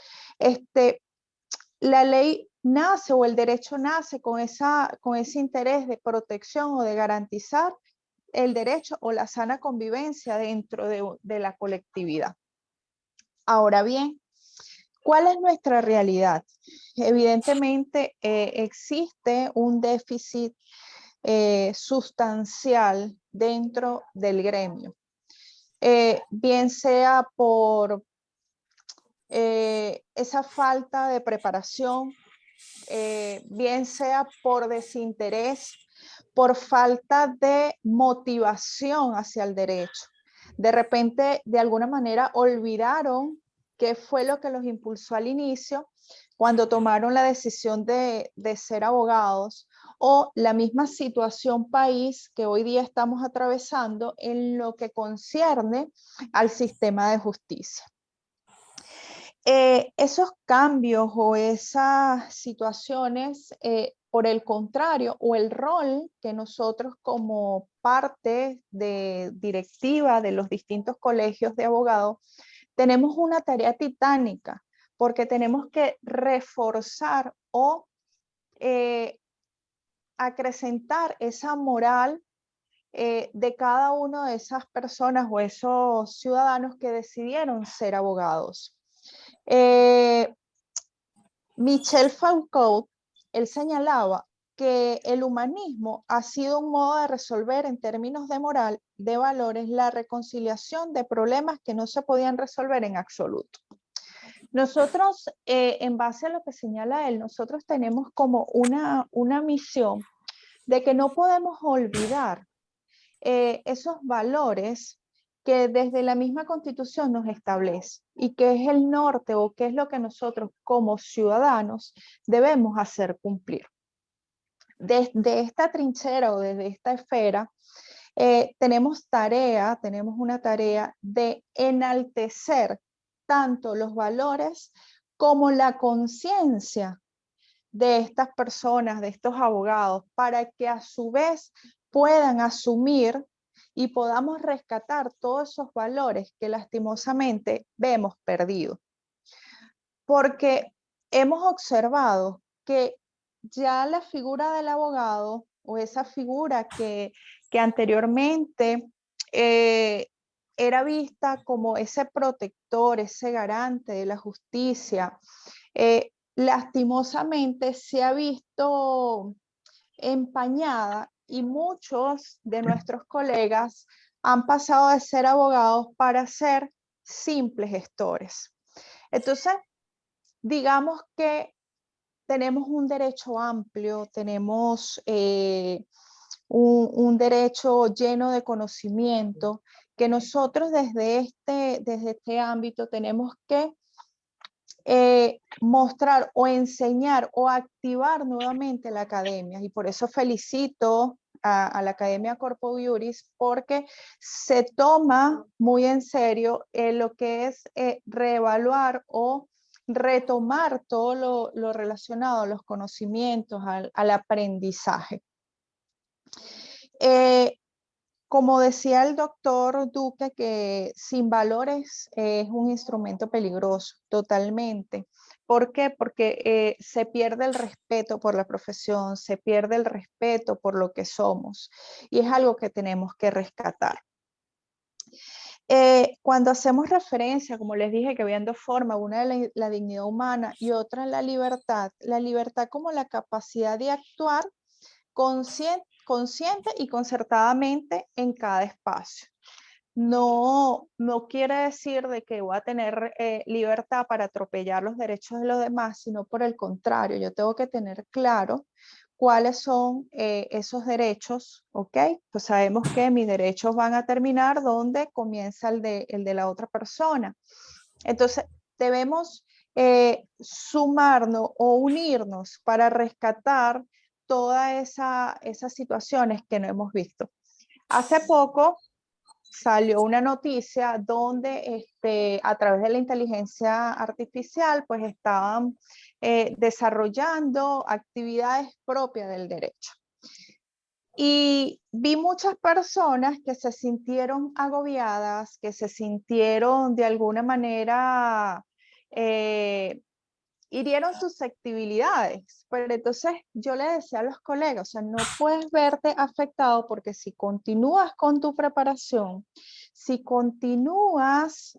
la ley nace o el derecho nace con ese interés de protección o de garantizar el derecho o la sana convivencia dentro de la colectividad. Ahora bien, ¿cuál es nuestra realidad? Evidentemente existe un déficit sustancial dentro del gremio, bien sea por esa falta de preparación, bien sea por desinterés, por falta de motivación hacia el derecho. De repente, de alguna manera, olvidaron qué fue lo que los impulsó al inicio cuando tomaron la decisión de ser abogados, o la misma situación país que hoy día estamos atravesando en lo que concierne al sistema de justicia. Esos cambios o esas situaciones, por el contrario, o el rol que nosotros como parte de directiva de los distintos colegios de abogados, tenemos una tarea titánica, porque tenemos que reforzar o acrecentar esa moral de cada una de esas personas o esos ciudadanos que decidieron ser abogados. Michel Foucault, él señalaba que el humanismo ha sido un modo de resolver en términos de moral, de valores, la reconciliación de problemas que no se podían resolver en absoluto. Nosotros, en base a lo que señala él, nosotros tenemos como una misión de que no podemos olvidar esos valores que desde la misma Constitución nos establece y que es el norte o que es lo que nosotros como ciudadanos debemos hacer cumplir. Desde esta trinchera o desde esta esfera tenemos una tarea de enaltecer tanto los valores como la conciencia de estas personas, de estos abogados, para que a su vez puedan asumir y podamos rescatar todos esos valores que lastimosamente vemos perdidos. Porque hemos observado que ya la figura del abogado o esa figura que anteriormente era vista como ese protector, ese garante de la justicia, lastimosamente se ha visto empañada y muchos de nuestros colegas han pasado de ser abogados para ser simples gestores. Entonces, digamos que tenemos un derecho amplio, tenemos un derecho lleno de conocimiento que nosotros desde este ámbito tenemos que mostrar o enseñar o activar nuevamente la academia, y por eso felicito a la Academia Corpo Juris, porque se toma muy en serio lo que es reevaluar o retomar todo lo relacionado a los conocimientos, al aprendizaje. Como decía el doctor Duque, que sin valores es un instrumento peligroso, totalmente. ¿Por qué? Porque se pierde el respeto por la profesión, se pierde el respeto por lo que somos, y es algo que tenemos que rescatar. Cuando hacemos referencia, como les dije, que habían dos formas, una de la dignidad humana y otra la libertad como la capacidad de actuar consciente y concertadamente en cada espacio. No quiere decir de que voy a tener libertad para atropellar los derechos de los demás, sino por el contrario, yo tengo que tener claro cuáles son esos derechos, ¿ok? Pues sabemos que mis derechos van a terminar donde comienza el de la otra persona. Entonces, debemos sumarnos o unirnos para rescatar todas esas situaciones que no hemos visto. Hace poco salió una noticia donde a través de la inteligencia artificial pues estaban desarrollando actividades propias del derecho. Y vi muchas personas que se sintieron agobiadas, que se sintieron de alguna manera hirieron susceptibilidades, pero entonces yo le decía a los colegas, o sea, no puedes verte afectado porque si continúas con tu preparación, si continúas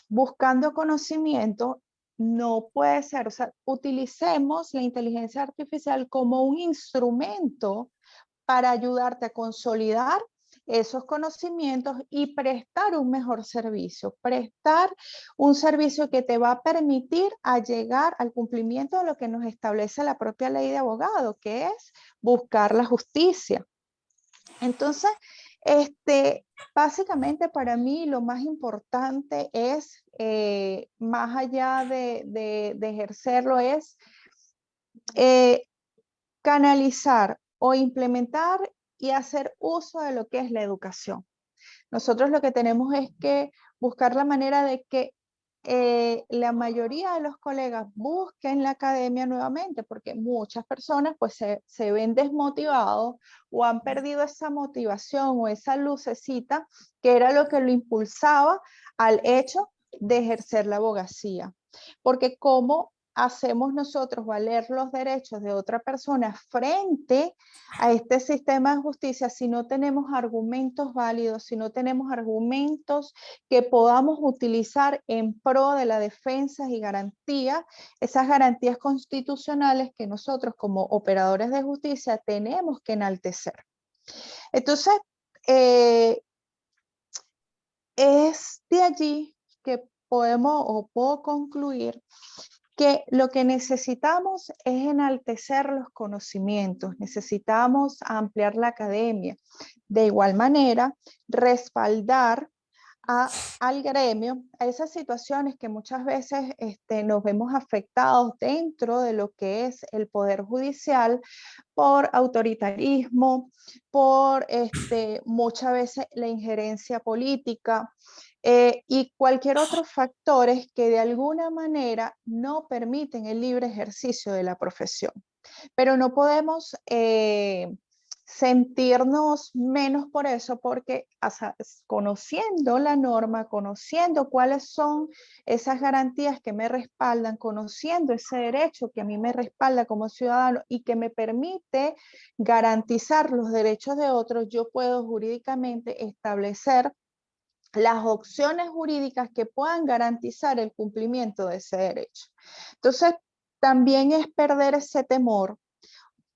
buscando conocimiento, no puede ser, o sea, utilicemos la inteligencia artificial como un instrumento para ayudarte a consolidar esos conocimientos y prestar un mejor servicio, prestar un servicio que te va a permitir a llegar al cumplimiento de lo que nos establece la propia ley de abogado, que es buscar la justicia. Entonces, básicamente para mí lo más importante es, más allá de ejercerlo, es canalizar o implementar y hacer uso de lo que es la educación. Nosotros lo que tenemos es que buscar la manera de que la mayoría de los colegas busquen la academia nuevamente, porque muchas personas pues se ven desmotivados o han perdido esa motivación o esa lucecita que era lo que lo impulsaba al hecho de ejercer la abogacía. Porque ¿cómo hacemos nosotros valer los derechos de otra persona frente a este sistema de justicia si no tenemos argumentos válidos, si no tenemos argumentos que podamos utilizar en pro de la defensa y garantía, esas garantías constitucionales que nosotros como operadores de justicia tenemos que enaltecer? Entonces, es de allí que podemos o puedo concluir que lo que necesitamos es enaltecer los conocimientos, necesitamos ampliar la academia. De igual manera, respaldar al gremio, a esas situaciones que muchas veces nos vemos afectados dentro de lo que es el Poder Judicial por autoritarismo, por muchas veces la injerencia política, y cualquier otro factores que de alguna manera no permiten el libre ejercicio de la profesión. Pero no podemos sentirnos menos por eso, porque conociendo la norma, conociendo cuáles son esas garantías que me respaldan, conociendo ese derecho que a mí me respalda como ciudadano y que me permite garantizar los derechos de otros, yo puedo jurídicamente establecer las opciones jurídicas que puedan garantizar el cumplimiento de ese derecho. Entonces, también es perder ese temor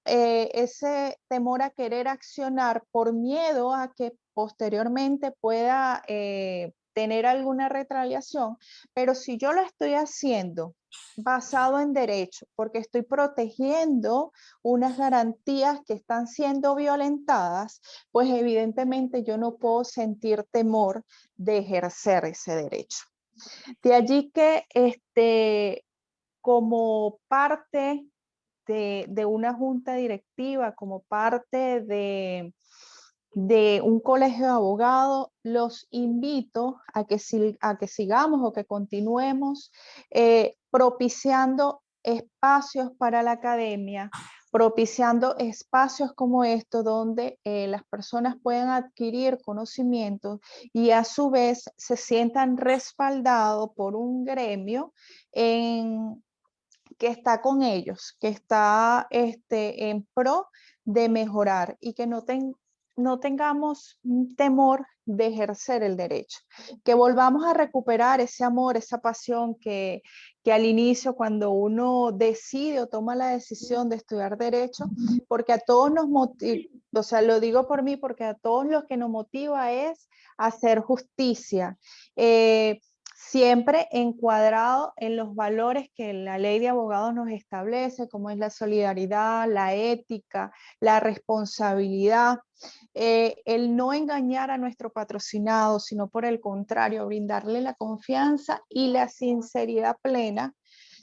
a querer accionar por miedo a que posteriormente pueda tener alguna retaliación, pero si yo lo estoy haciendo basado en derecho, porque estoy protegiendo unas garantías que están siendo violentadas, pues evidentemente yo no puedo sentir temor de ejercer ese derecho. De allí que como parte de una junta directiva, como parte de un colegio de abogados, los invito a que sigamos o que continuemos propiciando espacios para la academia, propiciando espacios como estos donde las personas puedan adquirir conocimientos y a su vez se sientan respaldados por un gremio que está con ellos, que está en pro de mejorar y que no tengamos un temor de ejercer el derecho, que volvamos a recuperar ese amor, esa pasión que al inicio cuando uno decide o toma la decisión de estudiar derecho, porque a todos nos motiva, o sea, lo digo por mí, porque a todos lo que nos motiva es hacer justicia, siempre encuadrado en los valores que la ley de abogados nos establece, como es la solidaridad, la ética, la responsabilidad, el no engañar a nuestro patrocinado, sino por el contrario, brindarle la confianza y la sinceridad plena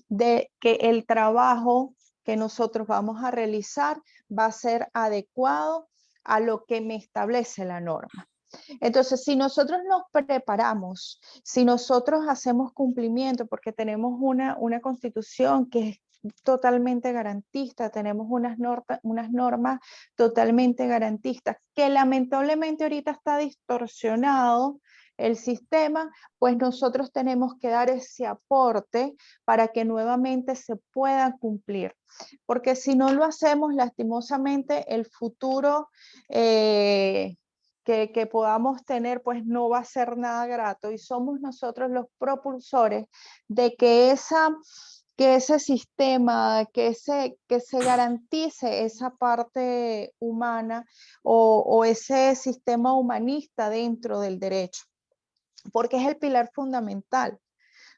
de que el trabajo que nosotros vamos a realizar va a ser adecuado a lo que me establece la norma. Entonces, si nosotros nos preparamos, si nosotros hacemos cumplimiento, porque tenemos una constitución que es totalmente garantista, tenemos unas normas totalmente garantistas, que lamentablemente ahorita está distorsionado el sistema, pues nosotros tenemos que dar ese aporte para que nuevamente se pueda cumplir. Porque si no lo hacemos, lastimosamente, el futuro que podamos tener, pues no va a ser nada grato y somos nosotros los propulsores de que ese sistema, que se garantice esa parte humana o ese sistema humanista dentro del derecho, porque es el pilar fundamental.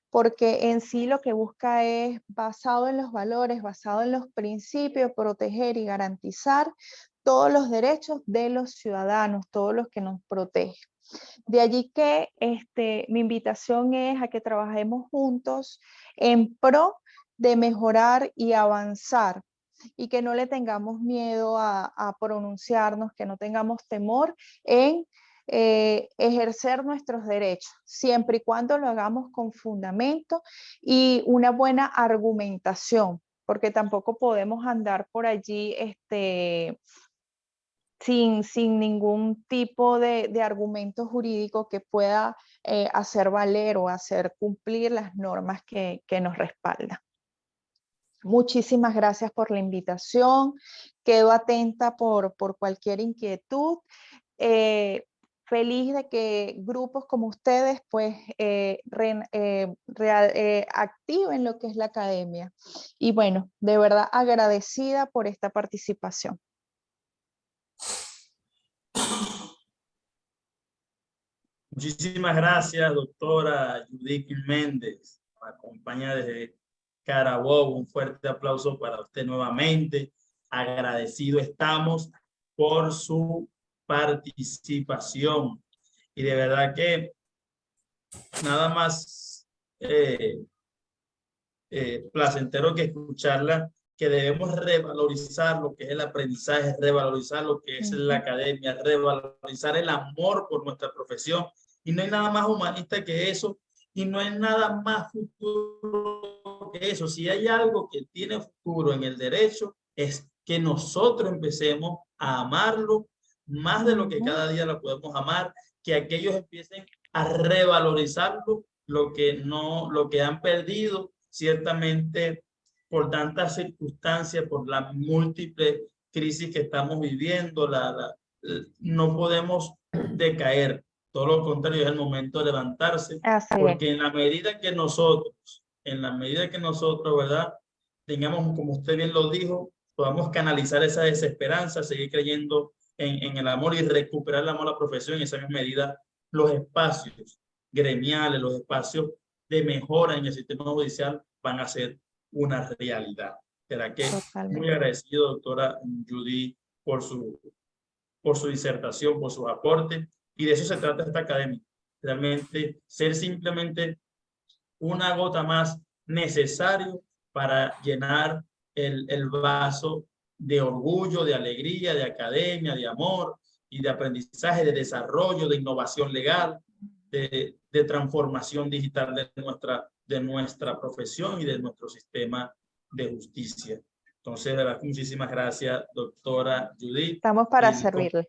Porque en sí lo que busca es, basado en los valores, basado en los principios, proteger y garantizar todos los derechos de los ciudadanos, todos los que nos protegen. De allí que mi invitación es a que trabajemos juntos en pro de mejorar y avanzar y que no le tengamos miedo a pronunciarnos, que no tengamos temor en ejercer nuestros derechos, siempre y cuando lo hagamos con fundamento y una buena argumentación, porque tampoco podemos andar por allí sin ningún tipo de argumento jurídico que pueda hacer valer o hacer cumplir las normas que nos respaldan. Muchísimas gracias por la invitación. Quedo atenta por cualquier inquietud. Feliz de que grupos como ustedes pues activen lo que es la academia. Y bueno, de verdad agradecida por esta participación. Muchísimas gracias, doctora Judith Méndez. Me acompaña desde Carabobo. Un fuerte aplauso para usted nuevamente. Agradecido estamos por su participación. Y de verdad que nada más placentero que escucharla, que debemos revalorizar lo que es el aprendizaje, revalorizar lo que es la academia, revalorizar el amor por nuestra profesión Y no hay nada más humanista que eso, y no hay nada más futuro que eso. Si hay algo que tiene futuro en el derecho, es que nosotros empecemos a amarlo más de lo que cada día lo podemos amar, que aquellos empiecen a revalorizarlo, lo que han perdido ciertamente por tantas circunstancias, por la múltiple crisis que estamos viviendo. No podemos decaer, todo lo contrario, es el momento de levantarse, porque en la medida que nosotros, ¿verdad? Tengamos, como usted bien lo dijo, podamos canalizar esa desesperanza, seguir creyendo en el amor y recuperar el amor a la profesión, en esa misma medida los espacios gremiales, los espacios de mejora en el sistema judicial van a ser una realidad. ¿Será que? Muy agradecido, doctora Judy, por su disertación, por sus aportes, y de eso se trata esta academia, realmente ser simplemente una gota más necesario para llenar el vaso de orgullo, de alegría, de academia, de amor y de aprendizaje, de desarrollo, de innovación legal, de transformación digital de nuestra profesión y de nuestro sistema de justicia. Entonces, de verdad, muchísimas gracias, doctora Judith. Estamos para servirle.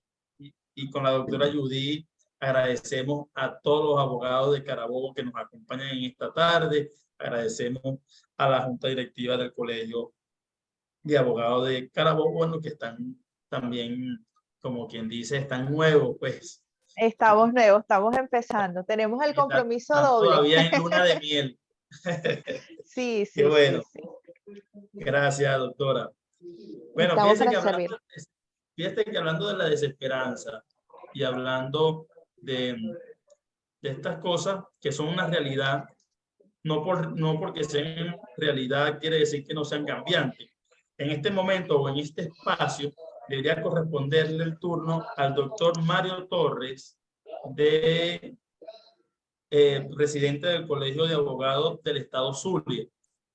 Y con la doctora Judith agradecemos a todos los abogados de Carabobo que nos acompañan en esta tarde. Agradecemos a la Junta Directiva del Colegio de Abogados de Carabobo, bueno, que están también, como quien dice, están nuevos, pues. Estamos nuevos, estamos empezando. Tenemos el compromiso doble. Todavía en luna de miel. Sí, sí, Qué bueno. sí. Gracias, doctora. Bueno, fíjate que hablando de la desesperanza y hablando de estas cosas que son una realidad, no porque sean realidad quiere decir que no sean cambiantes. En este momento o en este espacio debería corresponderle el turno al doctor Mario Torres, presidente del Colegio de Abogados del Estado Zulia.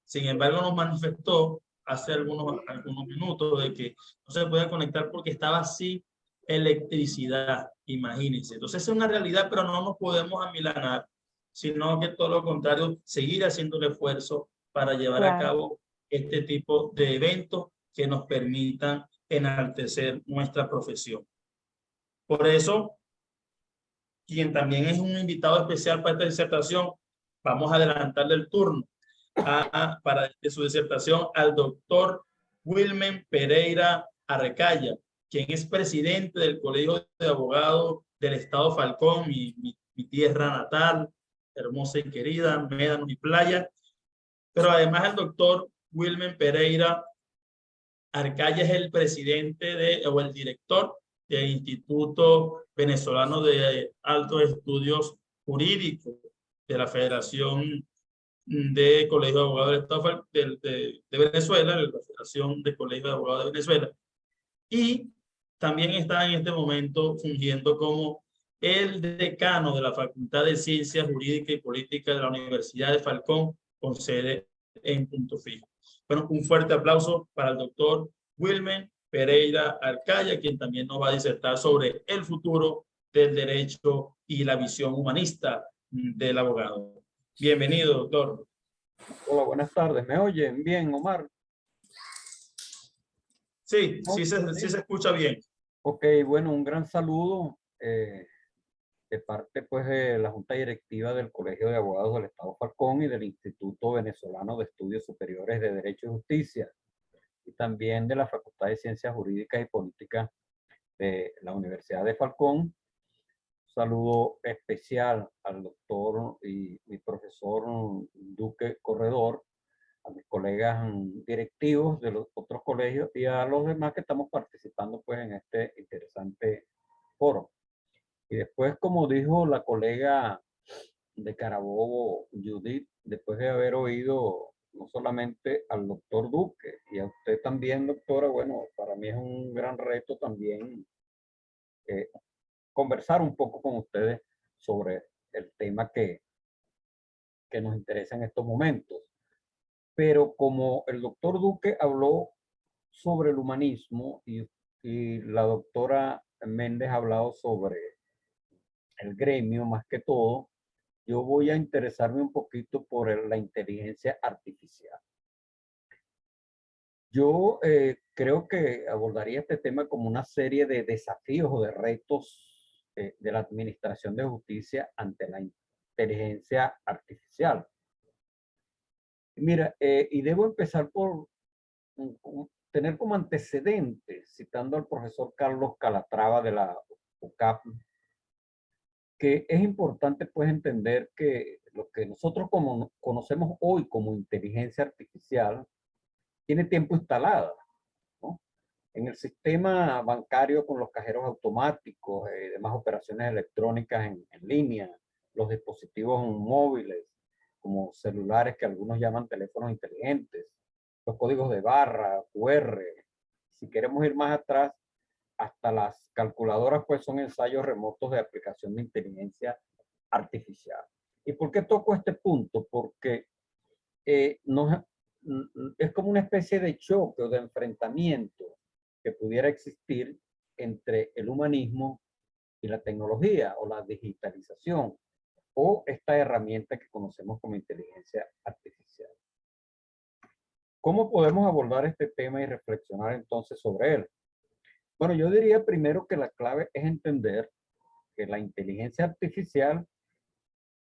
Sin embargo, nos manifestó hace algunos minutos de que no se puede conectar porque estaba sin electricidad, imagínense. Entonces es una realidad, pero no nos podemos amilanar, sino que todo lo contrario, seguir haciendo el esfuerzo para llevar a cabo este tipo de eventos que nos permitan enaltecer nuestra profesión. Por eso, quien también es un invitado especial para esta disertación, vamos a adelantarle el turno para su disertación al doctor Wilmen Pereira Arrecaya, quien es presidente del Colegio de Abogados del Estado Falcón, mi tierra natal, hermosa y querida, médanos y playa. Pero además el doctor Wilmen Pereira Arcaya es el presidente o el director del Instituto Venezolano de Altos Estudios Jurídicos de la Federación de Colegios de Abogados del Estado de Venezuela, de la Federación de Colegios de Abogados de Venezuela. Y también está en este momento fungiendo como el decano de la Facultad de Ciencias Jurídicas y Políticas de la Universidad de Falcón, con sede en Punto Fijo. Bueno, un fuerte aplauso para el doctor Wilmen Pereira Arcaya, quien también nos va a disertar sobre el futuro del derecho y la visión humanista del abogado. Bienvenido, doctor. Hola, buenas tardes. ¿Me oyen bien, Omar? Sí, sí se escucha bien. Ok, bueno, un gran saludo de parte pues, de la Junta Directiva del Colegio de Abogados del Estado Falcón y del Instituto Venezolano de Estudios Superiores de Derecho y Justicia, y también de la Facultad de Ciencias Jurídicas y Políticas de la Universidad de Falcón. Saludo especial al doctor y mi profesor Duque Corredor, a mis colegas directivos de los otros colegios y a los demás que estamos participando pues, en este interesante foro. Y después, como dijo la colega de Carabobo, Judith, después de haber oído no solamente al doctor Duque y a usted también, doctora, bueno, para mí es un gran reto también conversar un poco con ustedes sobre el tema que nos interesa en estos momentos. Pero como el doctor Duque habló sobre el humanismo y la doctora Méndez ha hablado sobre el gremio más que todo, yo voy a interesarme un poquito por la inteligencia artificial. Yo creo que abordaría este tema como una serie de desafíos o de retos de la administración de justicia ante la inteligencia artificial. Mira, y debo empezar por tener como antecedentes, citando al profesor Carlos Calatrava de la UCAP, que es importante pues entender que lo que nosotros conocemos hoy como inteligencia artificial tiene tiempo instalada, ¿no? En el sistema bancario con los cajeros automáticos, demás operaciones electrónicas en línea, los dispositivos móviles, como celulares que algunos llaman teléfonos inteligentes, los códigos de barra, QR. Si queremos ir más atrás, hasta las calculadoras pues son ensayos remotos de aplicación de inteligencia artificial. ¿Y por qué toco este punto? Porque es como una especie de choque o de enfrentamiento que pudiera existir entre el humanismo y la tecnología o la digitalización o esta herramienta que conocemos como inteligencia artificial. ¿Cómo podemos abordar este tema y reflexionar entonces sobre él? Bueno, yo diría primero que la clave es entender que la inteligencia artificial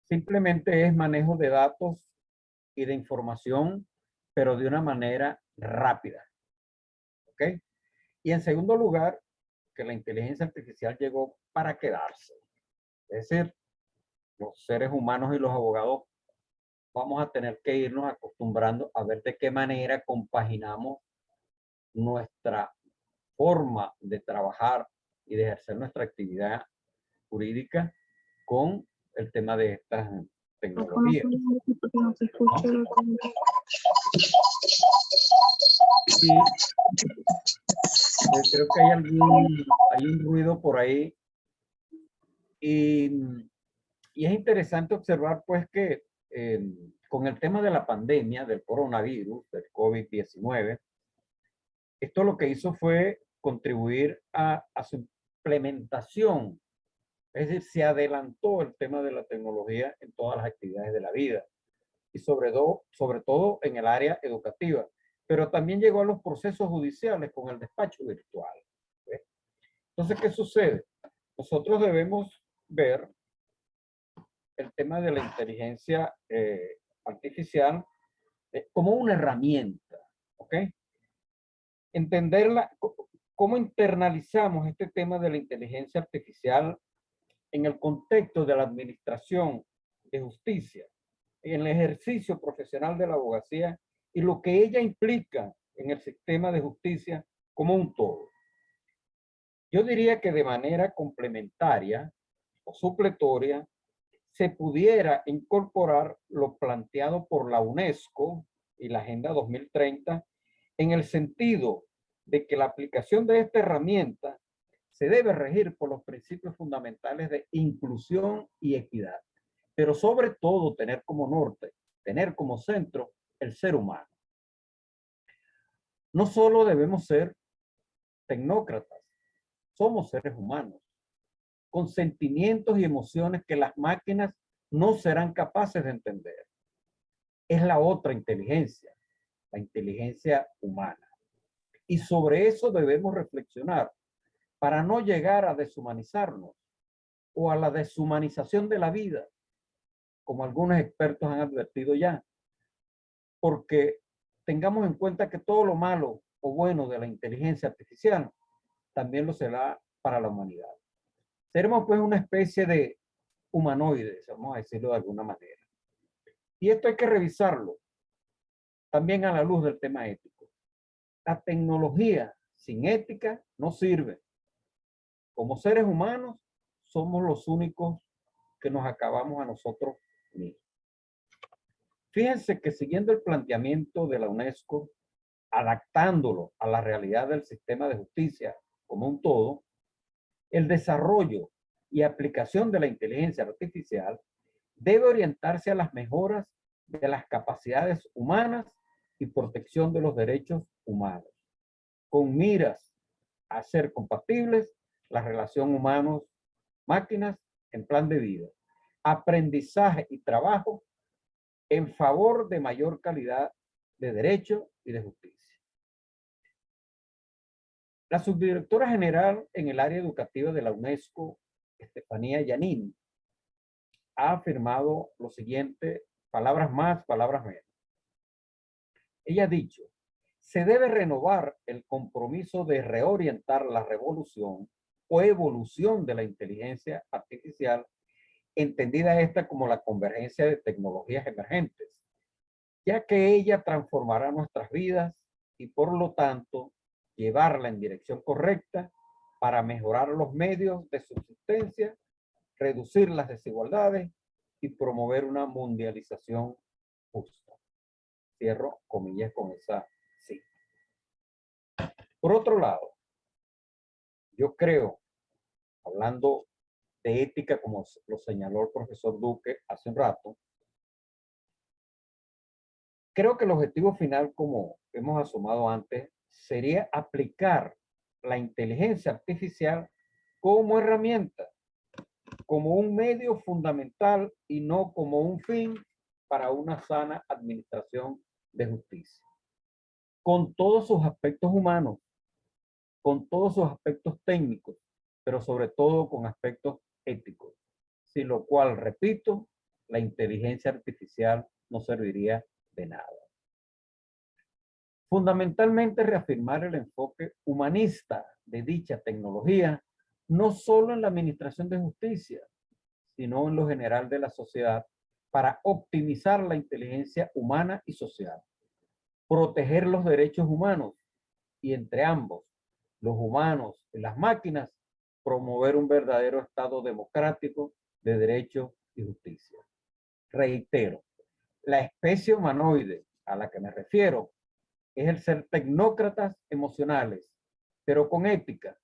simplemente es manejo de datos y de información, pero de una manera rápida. ¿Ok? Y en segundo lugar, que la inteligencia artificial llegó para quedarse. Es decir, los seres humanos y los abogados vamos a tener que irnos acostumbrando a ver de qué manera compaginamos nuestra forma de trabajar y de ejercer nuestra actividad jurídica con el tema de estas tecnologías. Y creo que hay un ruido por ahí y es interesante observar pues que con el tema de la pandemia del coronavirus, del COVID-19, esto lo que hizo fue contribuir a su implementación. Es decir, se adelantó el tema de la tecnología en todas las actividades de la vida y sobre todo en el área educativa, pero también llegó a los procesos judiciales con el despacho virtual. ¿Ves? Entonces, ¿qué sucede? Nosotros debemos ver el tema de la inteligencia artificial como una herramienta, ¿ok? Entenderla, cómo internalizamos este tema de la inteligencia artificial en el contexto de la administración de justicia, en el ejercicio profesional de la abogacía y lo que ella implica en el sistema de justicia como un todo. Yo diría que de manera complementaria o supletoria se pudiera incorporar lo planteado por la UNESCO y la Agenda 2030 en el sentido de que la aplicación de esta herramienta se debe regir por los principios fundamentales de inclusión y equidad, pero sobre todo tener como norte, tener como centro el ser humano. No solo debemos ser tecnócratas, somos seres humanos, con sentimientos y emociones que las máquinas no serán capaces de entender. Es la otra inteligencia, la inteligencia humana. Y sobre eso debemos reflexionar para no llegar a deshumanizarnos o a la deshumanización de la vida, como algunos expertos han advertido ya, porque tengamos en cuenta que todo lo malo o bueno de la inteligencia artificial también lo será para la humanidad. Seremos pues una especie de humanoides, vamos a decirlo de alguna manera. Y esto hay que revisarlo también a la luz del tema ético. La tecnología sin ética no sirve. Como seres humanos somos los únicos que nos acabamos a nosotros mismos. Fíjense que siguiendo el planteamiento de la UNESCO, adaptándolo a la realidad del sistema de justicia como un todo, el desarrollo y aplicación de la inteligencia artificial debe orientarse a las mejoras de las capacidades humanas y protección de los derechos humanos, con miras a ser compatibles la relación humanos-máquinas en plan de vida, aprendizaje y trabajo en favor de mayor calidad de derecho y de justicia. La subdirectora general en el área educativa de la UNESCO, Estefanía Yanin, ha afirmado lo siguiente, palabras más, palabras menos. Ella ha dicho, se debe renovar el compromiso de reorientar la revolución o evolución de la inteligencia artificial, entendida esta como la convergencia de tecnologías emergentes, ya que ella transformará nuestras vidas y por lo tanto llevarla en dirección correcta para mejorar los medios de subsistencia, reducir las desigualdades y promover una mundialización justa. Cierro comillas con esa cita. Por otro lado, yo creo, hablando de ética, como lo señaló el profesor Duque hace un rato, creo que el objetivo final, como hemos asomado antes, sería aplicar la inteligencia artificial como herramienta, como un medio fundamental y no como un fin para una sana administración de justicia. Con todos sus aspectos humanos, con todos sus aspectos técnicos, pero sobre todo con aspectos éticos, sin lo cual, repito, la inteligencia artificial no serviría de nada. Fundamentalmente reafirmar el enfoque humanista de dicha tecnología, no solo en la administración de justicia, sino en lo general de la sociedad, para optimizar la inteligencia humana y social, proteger los derechos humanos y entre ambos, los humanos y las máquinas, promover un verdadero Estado democrático de derecho y justicia. Reitero, la especie humanoide a la que me refiero es el ser tecnócratas emocionales, pero con ética,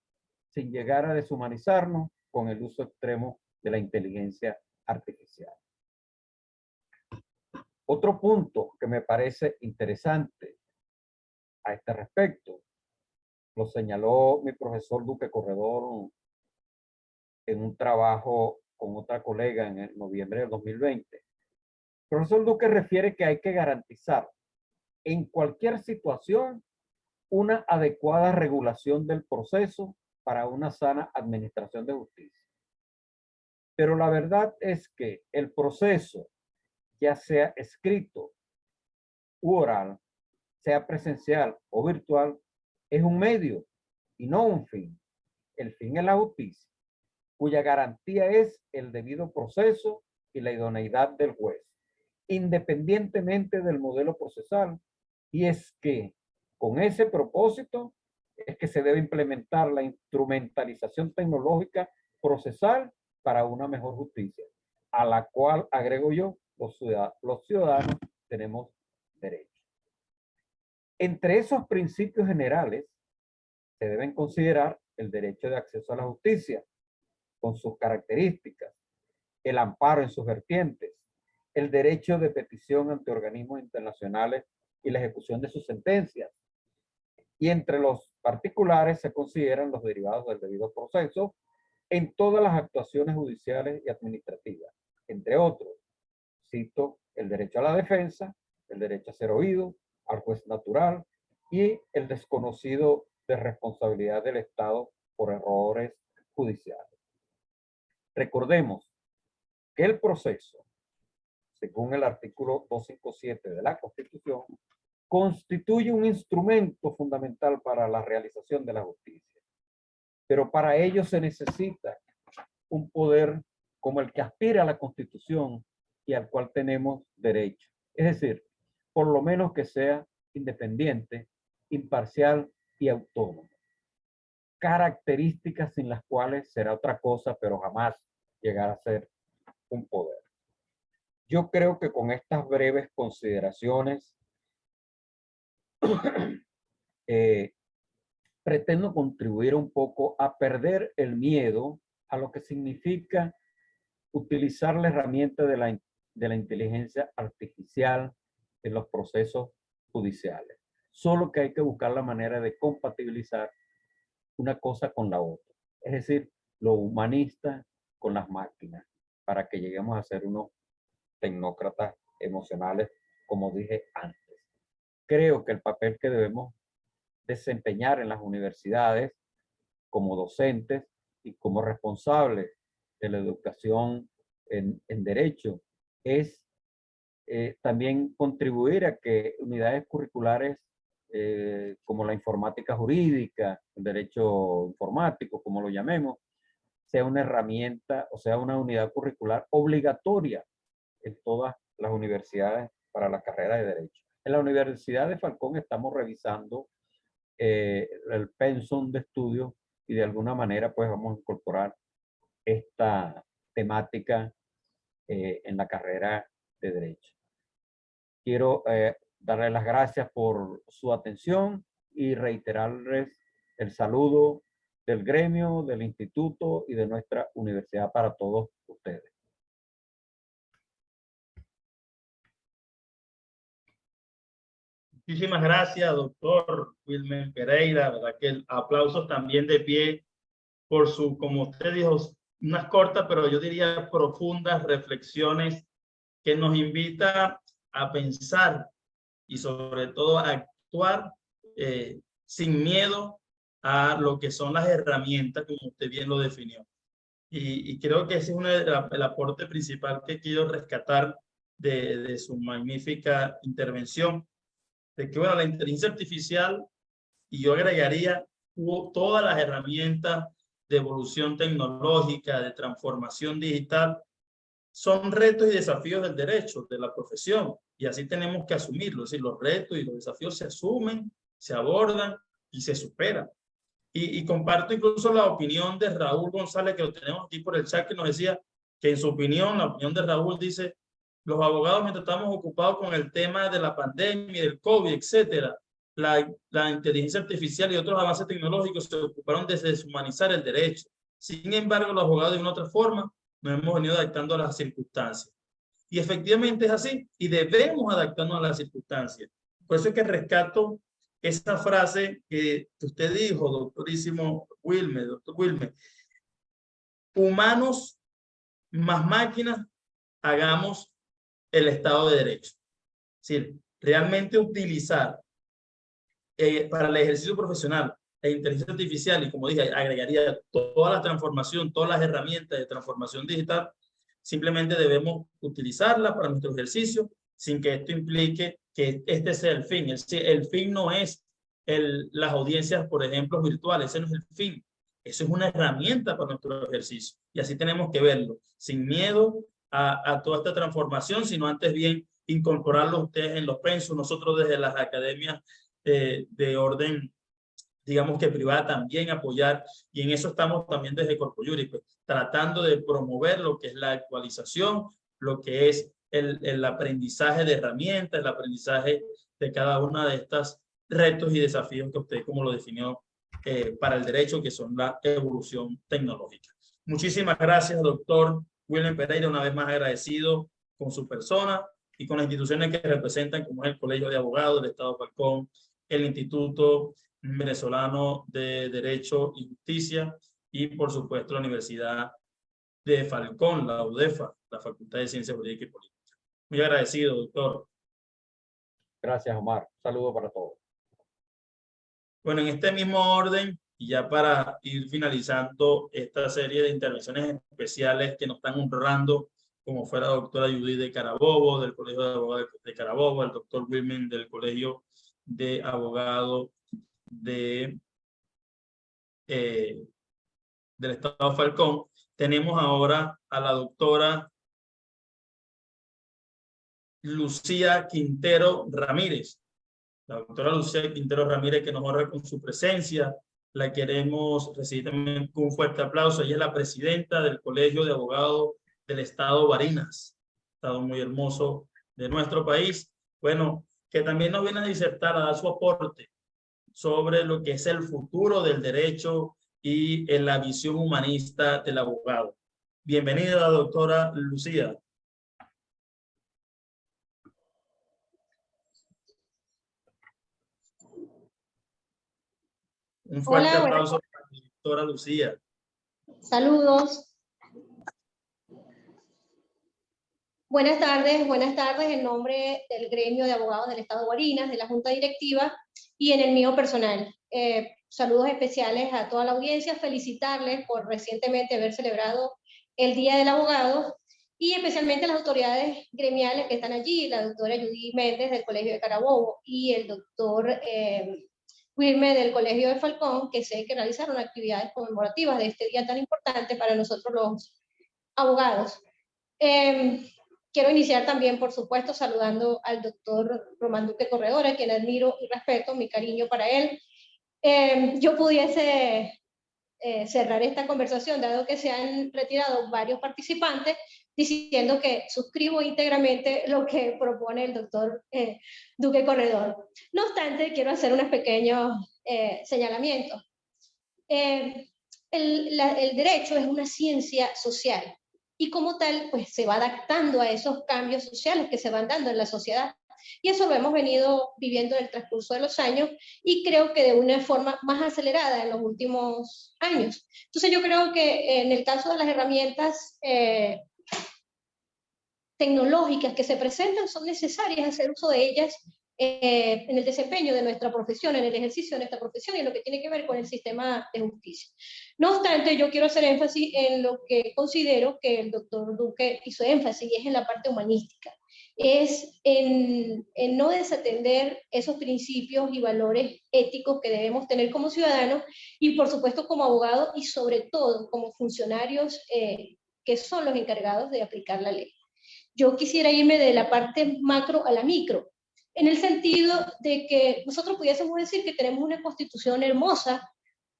sin llegar a deshumanizarnos con el uso extremo de la inteligencia artificial. Otro punto que me parece interesante a este respecto, lo señaló mi profesor Duque Corredor en un trabajo con otra colega en el noviembre del 2020. El profesor Duque refiere que hay que garantizar en cualquier situación una adecuada regulación del proceso para una sana administración de justicia. Pero la verdad es que el proceso, ya sea escrito u oral, sea presencial o virtual, es un medio y no un fin. El fin es la justicia, cuya garantía es el debido proceso y la idoneidad del juez, independientemente del modelo procesal. Y es que con ese propósito es que se debe implementar la instrumentalización tecnológica procesal para una mejor justicia, a la cual, agrego yo, los ciudadanos tenemos derecho. Entre esos principios generales se deben considerar el derecho de acceso a la justicia, con sus características, el amparo en sus vertientes, el derecho de petición ante organismos internacionales y la ejecución de sus sentencias. Y entre los particulares se consideran los derivados del debido proceso en todas las actuaciones judiciales y administrativas. Entre otros, cito el derecho a la defensa, el derecho a ser oído, al juez natural y el desconocido de responsabilidad del Estado por errores judiciales. Recordemos que el proceso, según el artículo 257 de la Constitución, constituye un instrumento fundamental para la realización de la justicia. Pero para ello se necesita un poder como el que aspira a la Constitución y al cual tenemos derecho. Es decir, por lo menos que sea independiente, imparcial y autónomo. Características sin las cuales será otra cosa, pero jamás llegará a ser un poder. Yo creo que con estas breves consideraciones pretendo contribuir un poco a perder el miedo a lo que significa utilizar la herramienta de la inteligencia artificial en los procesos judiciales. Solo que hay que buscar la manera de compatibilizar una cosa con la otra. Es decir, lo humanista con las máquinas para que lleguemos a ser unos tecnócratas emocionales, como dije antes. Creo que el papel que debemos desempeñar en las universidades como docentes y como responsables de la educación en derecho es también contribuir a que unidades curriculares como la informática jurídica, el derecho informático, como lo llamemos, sea una herramienta o sea una unidad curricular obligatoria en todas las universidades para la carrera de Derecho. En la Universidad de Falcón estamos revisando el pensum de estudios y de alguna manera pues vamos a incorporar esta temática en la carrera de Derecho. Quiero darles las gracias por su atención y reiterarles el saludo del gremio, del instituto y de nuestra universidad para todos ustedes. Muchísimas gracias, doctor Wilmer Pereira. ¿Verdad que aplausos también de pie por su, como usted dijo, unas cortas, pero yo diría profundas reflexiones que nos invita a pensar y sobre todo a actuar sin miedo a lo que son las herramientas, como usted bien lo definió. Y creo que ese es el aporte principal que quiero rescatar de su magnífica intervención, de que bueno, la inteligencia artificial, y yo agregaría todas las herramientas de evolución tecnológica, de transformación digital, son retos y desafíos del derecho, de la profesión, y así tenemos que asumirlo. Es decir, los retos y los desafíos se asumen, se abordan y se superan. Y comparto incluso la opinión de Raúl González, que lo tenemos aquí por el chat, que nos decía que en su opinión, la opinión de Raúl dice, los abogados mientras estamos ocupados con el tema de la pandemia, del COVID, etcétera, la inteligencia artificial y otros avances tecnológicos se ocuparon de deshumanizar el derecho. Sin embargo, los abogados de una otra forma nos hemos venido adaptando a las circunstancias. Y efectivamente es así, y debemos adaptarnos a las circunstancias. Por eso es que rescato esa frase que usted dijo, doctor Wilmer, humanos más máquinas, hagamos el Estado de Derecho. Es decir, realmente utilizar para el ejercicio profesional la inteligencia artificial, y como dije, agregaría toda la transformación, todas las herramientas de transformación digital, simplemente debemos utilizarla para nuestro ejercicio sin que esto implique que este sea el fin. El fin no es las audiencias, por ejemplo, virtuales, ese no es el fin. Eso es una herramienta para nuestro ejercicio. Y así tenemos que verlo, sin miedo a toda esta transformación, sino antes bien incorporarlo ustedes en los pensos, nosotros desde las academias de orden, digamos que privada, también apoyar, y en eso estamos también desde Corpo Juris, pues, tratando de promover lo que es la actualización, lo que es el aprendizaje de herramientas, el aprendizaje de cada una de estas retos y desafíos que usted como lo definió para el derecho, que son la evolución tecnológica. Muchísimas gracias, doctor Wilmer Pereira, una vez más agradecido con su persona y con las instituciones que representan, como es el Colegio de Abogados del Estado Falcón, el Instituto Venezolano de Derecho y Justicia y, por supuesto, la Universidad de Falcón, la UDEFA, la Facultad de Ciencias Jurídicas y Políticas. Muy agradecido, doctor. Gracias, Omar. Un saludo para todos. Bueno, en este mismo orden, y ya para ir finalizando esta serie de intervenciones especiales que nos están honrando, como fue la doctora Judith de Carabobo, del Colegio de Abogados de Carabobo, el doctor Wilmer del Colegio de Abogados del Estado Falcón, tenemos ahora a la doctora Lucía Quintero Ramírez. La doctora Lucía Quintero Ramírez, que nos honra con su presencia, la queremos recibir también con un fuerte aplauso. Ella es la presidenta del Colegio de Abogados del Estado Barinas, estado muy hermoso de nuestro país. Bueno, que también nos viene a disertar, a dar su aporte sobre lo que es el futuro del derecho y en la visión humanista del abogado. Bienvenida, doctora Lucía. Un fuerte aplauso para la doctora Lucía. Saludos. Buenas tardes en nombre del gremio de abogados del Estado de Guarinas, de la Junta Directiva y en el mío personal. Saludos especiales a toda la audiencia, felicitarles por recientemente haber celebrado el Día del Abogado y especialmente a las autoridades gremiales que están allí, la doctora Judy Méndez del Colegio de Carabobo y el doctor Wilmer del Colegio de Falcón, que sé que realizaron actividades conmemorativas de este día tan importante para nosotros los abogados. Quiero iniciar también, por supuesto, saludando al doctor Román Duque Corredor, a quien admiro y respeto, mi cariño para él. Yo pudiese cerrar esta conversación, dado que se han retirado varios participantes, diciendo que suscribo íntegramente lo que propone el doctor Duque Corredor. No obstante, quiero hacer unos pequeños señalamientos. El derecho es una ciencia social y como tal, pues se va adaptando a esos cambios sociales que se van dando en la sociedad. Y eso lo hemos venido viviendo en el transcurso de los años y creo que de una forma más acelerada en los últimos años. Entonces yo creo que en el caso de las herramientas tecnológicas que se presentan, son necesarias hacer uso de ellas en el desempeño de nuestra profesión, en el ejercicio de nuestra profesión y en lo que tiene que ver con el sistema de justicia. No obstante, yo quiero hacer énfasis en lo que considero que el doctor Duque hizo énfasis, y es en la parte humanística. Es en no desatender esos principios y valores éticos que debemos tener como ciudadanos y por supuesto como abogados y sobre todo como funcionarios que son los encargados de aplicar la ley. Yo quisiera irme de la parte macro a la micro, en el sentido de que nosotros pudiésemos decir que tenemos una constitución hermosa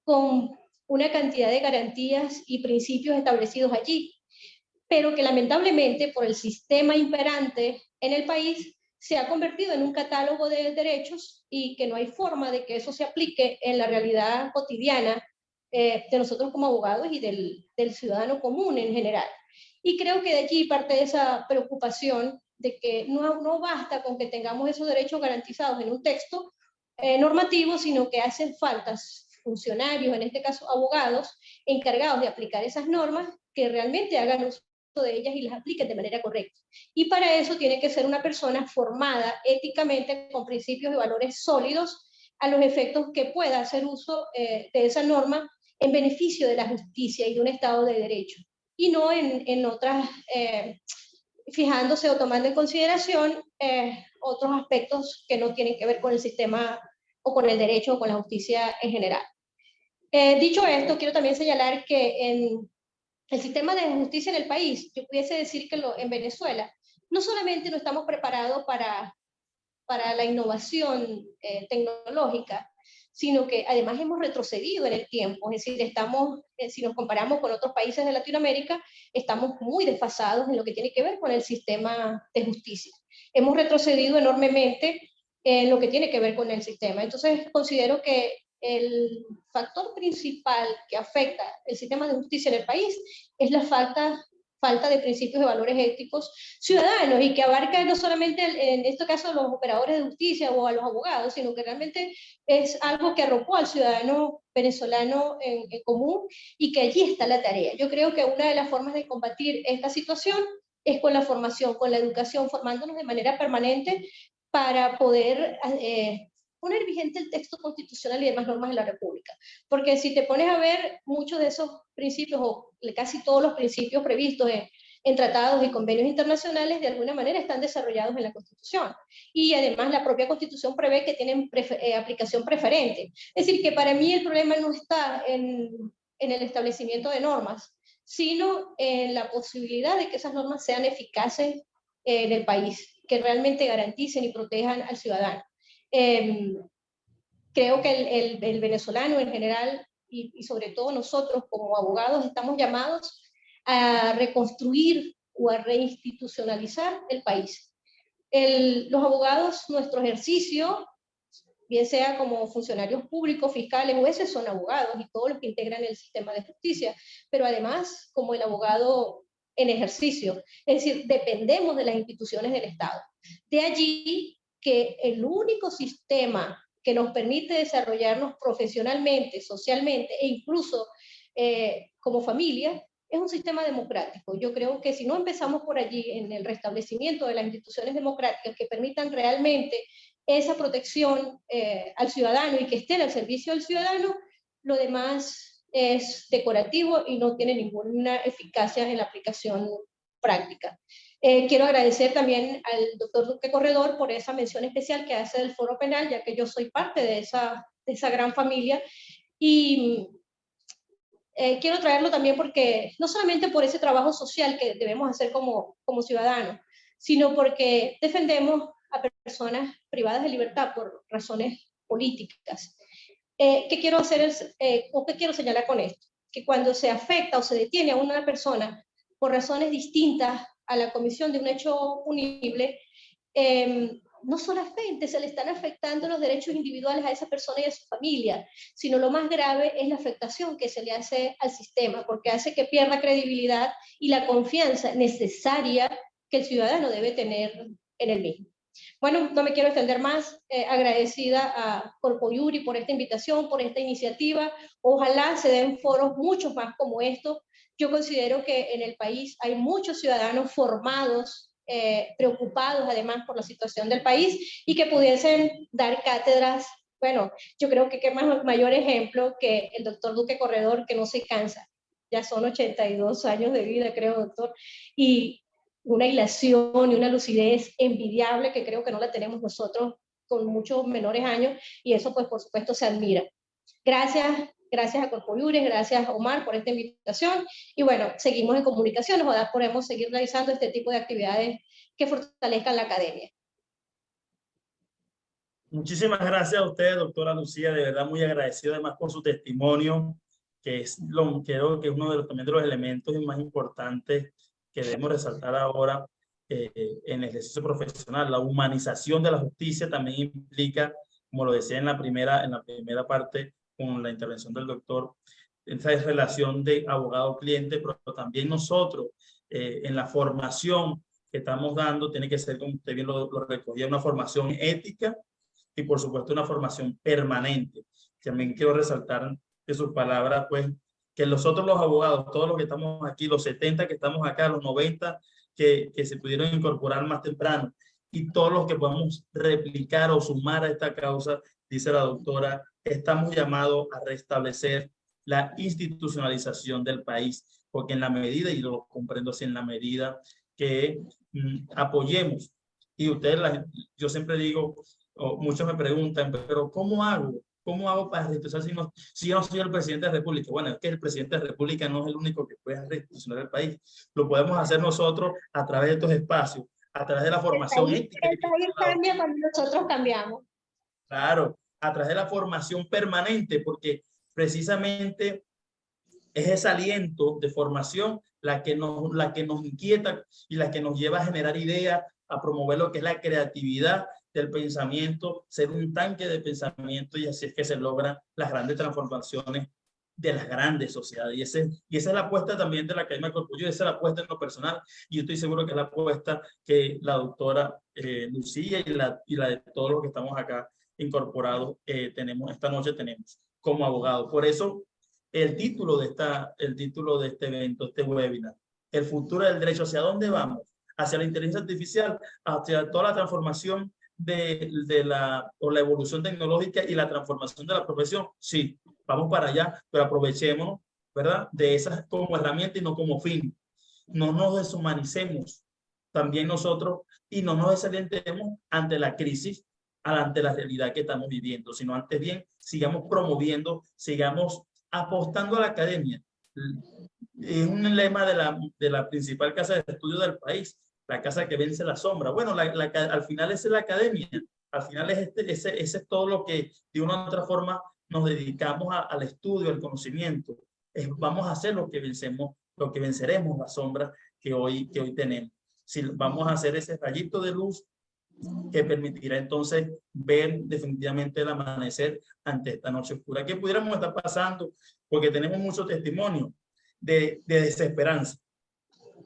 con una cantidad de garantías y principios establecidos allí, pero que lamentablemente por el sistema imperante en el país se ha convertido en un catálogo de derechos y que no hay forma de que eso se aplique en la realidad cotidiana de nosotros como abogados y del ciudadano común en general. Y creo que de allí parte de esa preocupación de que no basta con que tengamos esos derechos garantizados en un texto normativo, sino que hacen falta funcionarios, en este caso abogados, encargados de aplicar esas normas que realmente hagan uso de ellas y las apliquen de manera correcta. Y para eso tiene que ser una persona formada éticamente con principios y valores sólidos a los efectos que pueda hacer uso de esa norma en beneficio de la justicia y de un Estado de Derecho. Y no en otras, fijándose o tomando en consideración otros aspectos que no tienen que ver con el sistema o con el derecho o con la justicia en general. Dicho esto, quiero también señalar que en el sistema de justicia en el país, yo pudiese decir que en Venezuela, no solamente no estamos preparados para la innovación tecnológica, sino que además hemos retrocedido en el tiempo, es decir, si nos comparamos con otros países de Latinoamérica, estamos muy desfasados en lo que tiene que ver con el sistema de justicia. Hemos retrocedido enormemente en lo que tiene que ver con el sistema. Entonces, considero que el factor principal que afecta el sistema de justicia en el país es la falta de principios y valores éticos ciudadanos y que abarca no solamente en este caso a los operadores de justicia o a los abogados, sino que realmente es algo que arropó al ciudadano venezolano en común y que allí está la tarea. Yo creo que una de las formas de combatir esta situación es con la formación, con la educación, formándonos de manera permanente para poder poner vigente el texto constitucional y demás normas de la República. Porque si te pones a ver muchos de esos principios, o casi todos los principios previstos en tratados y convenios internacionales, de alguna manera están desarrollados en la Constitución. Y además la propia Constitución prevé que tienen aplicación preferente. Es decir, que para mí el problema no está en el establecimiento de normas, sino en la posibilidad de que esas normas sean eficaces en el país, que realmente garanticen y protejan al ciudadano. Creo que el venezolano en general y sobre todo nosotros como abogados estamos llamados a reconstruir o a reinstitucionalizar el país. Los abogados, nuestro ejercicio, bien sea como funcionarios públicos, fiscales, jueces, son abogados y todos los que integran el sistema de justicia, pero además como el abogado en ejercicio, es decir, dependemos de las instituciones del Estado. De allí que el único sistema que nos permite desarrollarnos profesionalmente, socialmente e incluso como familia es un sistema democrático. Yo creo que si no empezamos por allí, en el restablecimiento de las instituciones democráticas que permitan realmente esa protección al ciudadano y que estén al servicio del ciudadano, lo demás es decorativo y no tiene ninguna eficacia en la aplicación práctica. Quiero agradecer también al doctor Duque Corredor por esa mención especial que hace del Foro Penal, ya que yo soy parte de esa gran familia, y quiero traerlo también porque, no solamente por ese trabajo social que debemos hacer como ciudadanos, sino porque defendemos a personas privadas de libertad por razones políticas. ¿Qué quiero hacer o qué quiero señalar con esto? Que cuando se afecta o se detiene a una persona por razones distintas a la comisión de un hecho punible, no solamente se le están afectando los derechos individuales a esa persona y a su familia, sino lo más grave es la afectación que se le hace al sistema, porque hace que pierda credibilidad y la confianza necesaria que el ciudadano debe tener en el mismo. Bueno, no me quiero extender más, agradecida a Corpo Iuri por esta invitación, por esta iniciativa. Ojalá se den foros muchos más como estos. Yo considero que en el país hay muchos ciudadanos formados, preocupados además por la situación del país y que pudiesen dar cátedras. Bueno, yo creo que qué mayor ejemplo que el doctor Duque Corredor, que no se cansa. Ya son 82 años de vida, creo, doctor, y una hilación y una lucidez envidiable que creo que no la tenemos nosotros con muchos menores años, y eso pues por supuesto se admira. Gracias a Corpo Iuri, gracias a Omar por esta invitación, y bueno, seguimos en comunicación, ojalá podemos seguir realizando este tipo de actividades que fortalezcan la academia. Muchísimas gracias a usted, doctora Lucía, de verdad muy agradecido además por su testimonio, que creo que es uno también de los elementos más importantes que debemos resaltar ahora en el ejercicio profesional. La humanización de la justicia también implica, como lo decía en la primera parte con la intervención del doctor, esa relación de abogado-cliente, pero también nosotros en la formación que estamos dando tiene que ser, como usted bien lo recogía, una formación ética y por supuesto una formación permanente. También quiero resaltar de sus palabras, pues, que nosotros los abogados, todos los que estamos aquí, los 70 que estamos acá, los 90 que se pudieron incorporar más temprano, y todos los que podamos replicar o sumar a esta causa, dice la doctora, estamos llamados a restablecer la institucionalización del país, porque en la medida, y lo comprendo así, en la medida que apoyemos, y ustedes, yo siempre digo, muchos me preguntan, pero ¿cómo hago? ¿Cómo hago para restitucionar si yo no soy el presidente de la República? Bueno, es que el presidente de la República no es el único que puede restitucionar el país. Lo podemos hacer nosotros a través de estos espacios, a través de la formación ética. El país cambia cuando nosotros cambiamos. Claro, a través de la formación permanente, porque precisamente es ese aliento de formación la que nos inquieta y la que nos lleva a generar ideas, a promover lo que es la creatividad del pensamiento, ser un tanque de pensamiento, y así es que se logran las grandes transformaciones de las grandes sociedades. Y esa es la apuesta también de la Academia Corpo Iuri, esa es la apuesta en lo personal, y yo estoy seguro que es la apuesta que la doctora Lucía y la de todos los que estamos acá incorporados esta noche tenemos como abogados. Por eso el título de este evento, este webinar, el futuro del derecho, ¿hacia dónde vamos? Hacia la inteligencia artificial, hacia toda la transformación de la evolución tecnológica y la transformación de la profesión. Sí, vamos para allá, pero aprovechemos, ¿verdad?, de esas como herramienta y no como fin. No nos deshumanicemos también nosotros y no nos desalientemos ante la crisis, ante la realidad que estamos viviendo, sino antes bien sigamos promoviendo, sigamos apostando a la academia. Es un lema de la principal casa de estudio del país, la casa que vence la sombra. Bueno, al final esa es la academia, al final ese es todo lo que de una u otra forma nos dedicamos al estudio, al conocimiento. Vamos a hacer lo que venceremos la sombra que hoy tenemos. Si vamos a hacer ese rayito de luz que permitirá entonces ver definitivamente el amanecer ante esta noche oscura. ¿Qué pudiéramos estar pasando? Porque tenemos mucho testimonio de desesperanza.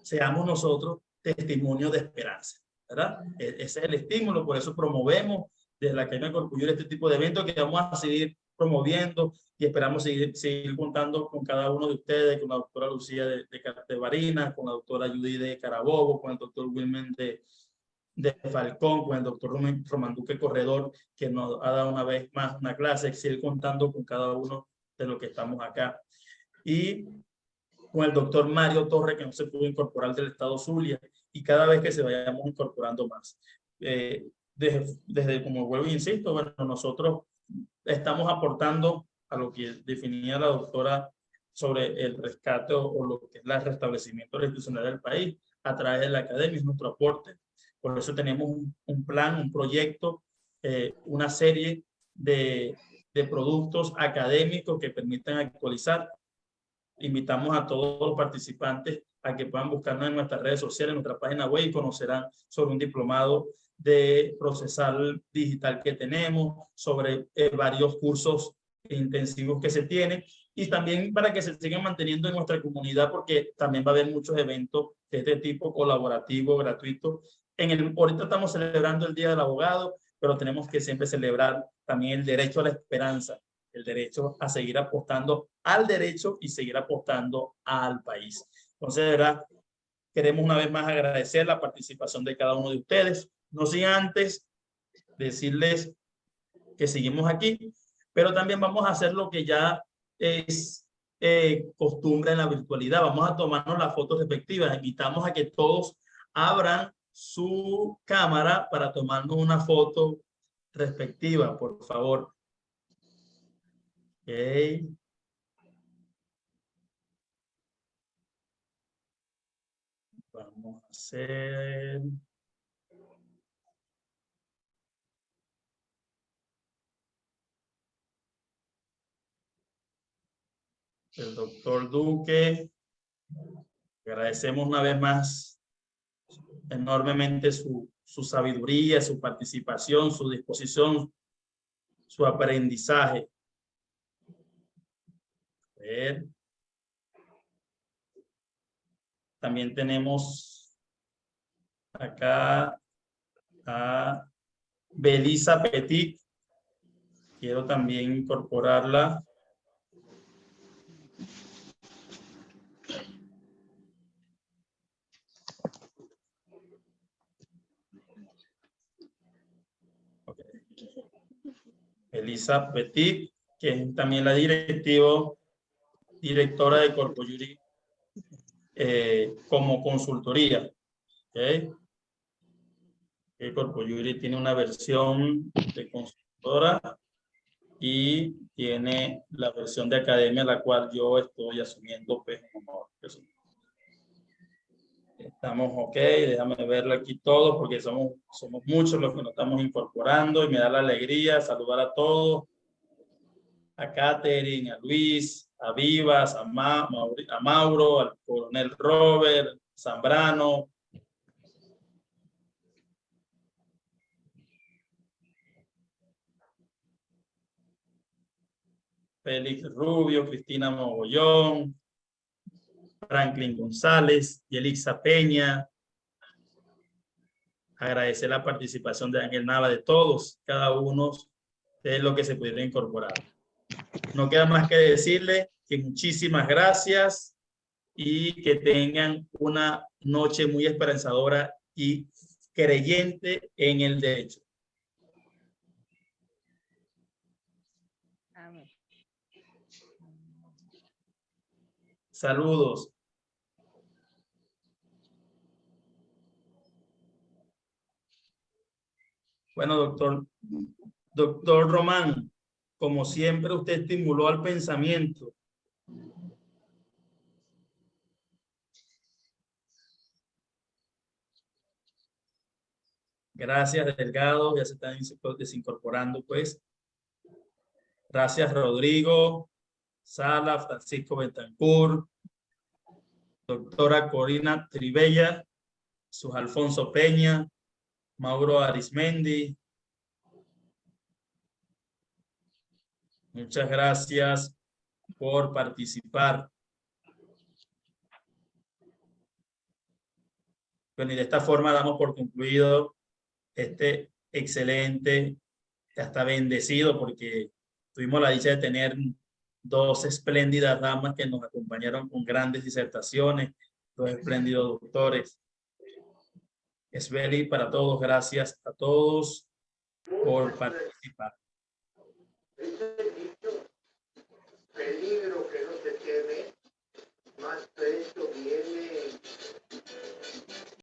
Seamos nosotros testimonio de esperanza, ¿verdad? Ese es el estímulo, por eso promovemos desde la Academia Corpo Iuri este tipo de eventos que vamos a seguir promoviendo y esperamos seguir contando con cada uno de ustedes, con la doctora Lucía de Barinas, con la doctora Judy de Carabobo, con el doctor Wilmen de Falcón, con el doctor Román Duque Corredor, que nos ha dado una vez más una clase, seguir contando con cada uno de los que estamos acá. Y con el doctor Mario Torre, que no se pudo incorporar del estado Zulia, y cada vez que se vayamos incorporando más. Desde, como vuelvo e insisto, bueno, nosotros estamos aportando a lo que definía la doctora sobre el rescate o lo que es el restablecimiento institucional del país a través de la academia, es nuestro aporte. Por eso tenemos un plan, un proyecto, una serie de productos académicos que permitan actualizar. Invitamos a todos los participantes a que puedan buscarnos en nuestras redes sociales, en nuestra página web, y conocerán sobre un diplomado de procesal digital que tenemos, sobre varios cursos intensivos que se tienen, y también para que se sigan manteniendo en nuestra comunidad, porque también va a haber muchos eventos de este tipo, colaborativo, gratuito. Ahorita estamos celebrando el Día del Abogado, pero tenemos que siempre celebrar también el derecho a la esperanza, el derecho a seguir apostando al derecho y seguir apostando al país. Entonces, de verdad, queremos una vez más agradecer la participación de cada uno de ustedes. No sin antes decirles que seguimos aquí, pero también vamos a hacer lo que ya es costumbre en la virtualidad. Vamos a tomarnos las fotos respectivas. Invitamos a que todos abran su cámara para tomarnos una foto respectiva, por favor. Okay. Vamos a hacer... el doctor Duque. Agradecemos una vez más enormemente su sabiduría, su participación, su disposición, su aprendizaje. A ver. También tenemos acá a Belisa Petit. Quiero también incorporarla. Okay. Belisa Petit, que es también la directora de Corpoyuri como consultoría. Okay. Corpoyuri tiene una versión de consultora y tiene la versión de academia, la cual yo estoy asumiendo pues, como estamos ok, déjame verlo aquí todo porque somos muchos los que nos estamos incorporando y me da la alegría saludar a todos, a Catherine, a Luis, a Vivas, a Mauro, al coronel Robert, Zambrano, Félix Rubio, Cristina Mogollón, Franklin González, Yelixa Peña. Agradecer la participación de Ángel Nava, de todos, cada uno de lo que se pudiera incorporar. No queda más que decirle que muchísimas gracias y que tengan una noche muy esperanzadora y creyente en el derecho. Amén. Saludos. Bueno, doctor Román, como siempre usted estimuló al pensamiento. Gracias, Delgado, ya se están desincorporando, pues. Gracias, Rodrigo, Sala, Francisco Betancourt, doctora Corina Trivella, Sus Alfonso Peña, Mauro Arismendi. Muchas gracias por participar. Bueno, y de esta forma damos por concluido este excelente, hasta bendecido, porque Tuvimos la dicha de tener dos espléndidas damas que nos acompañaron con grandes disertaciones, dos espléndidos doctores. Esbeli, para todos, gracias a todos por participar.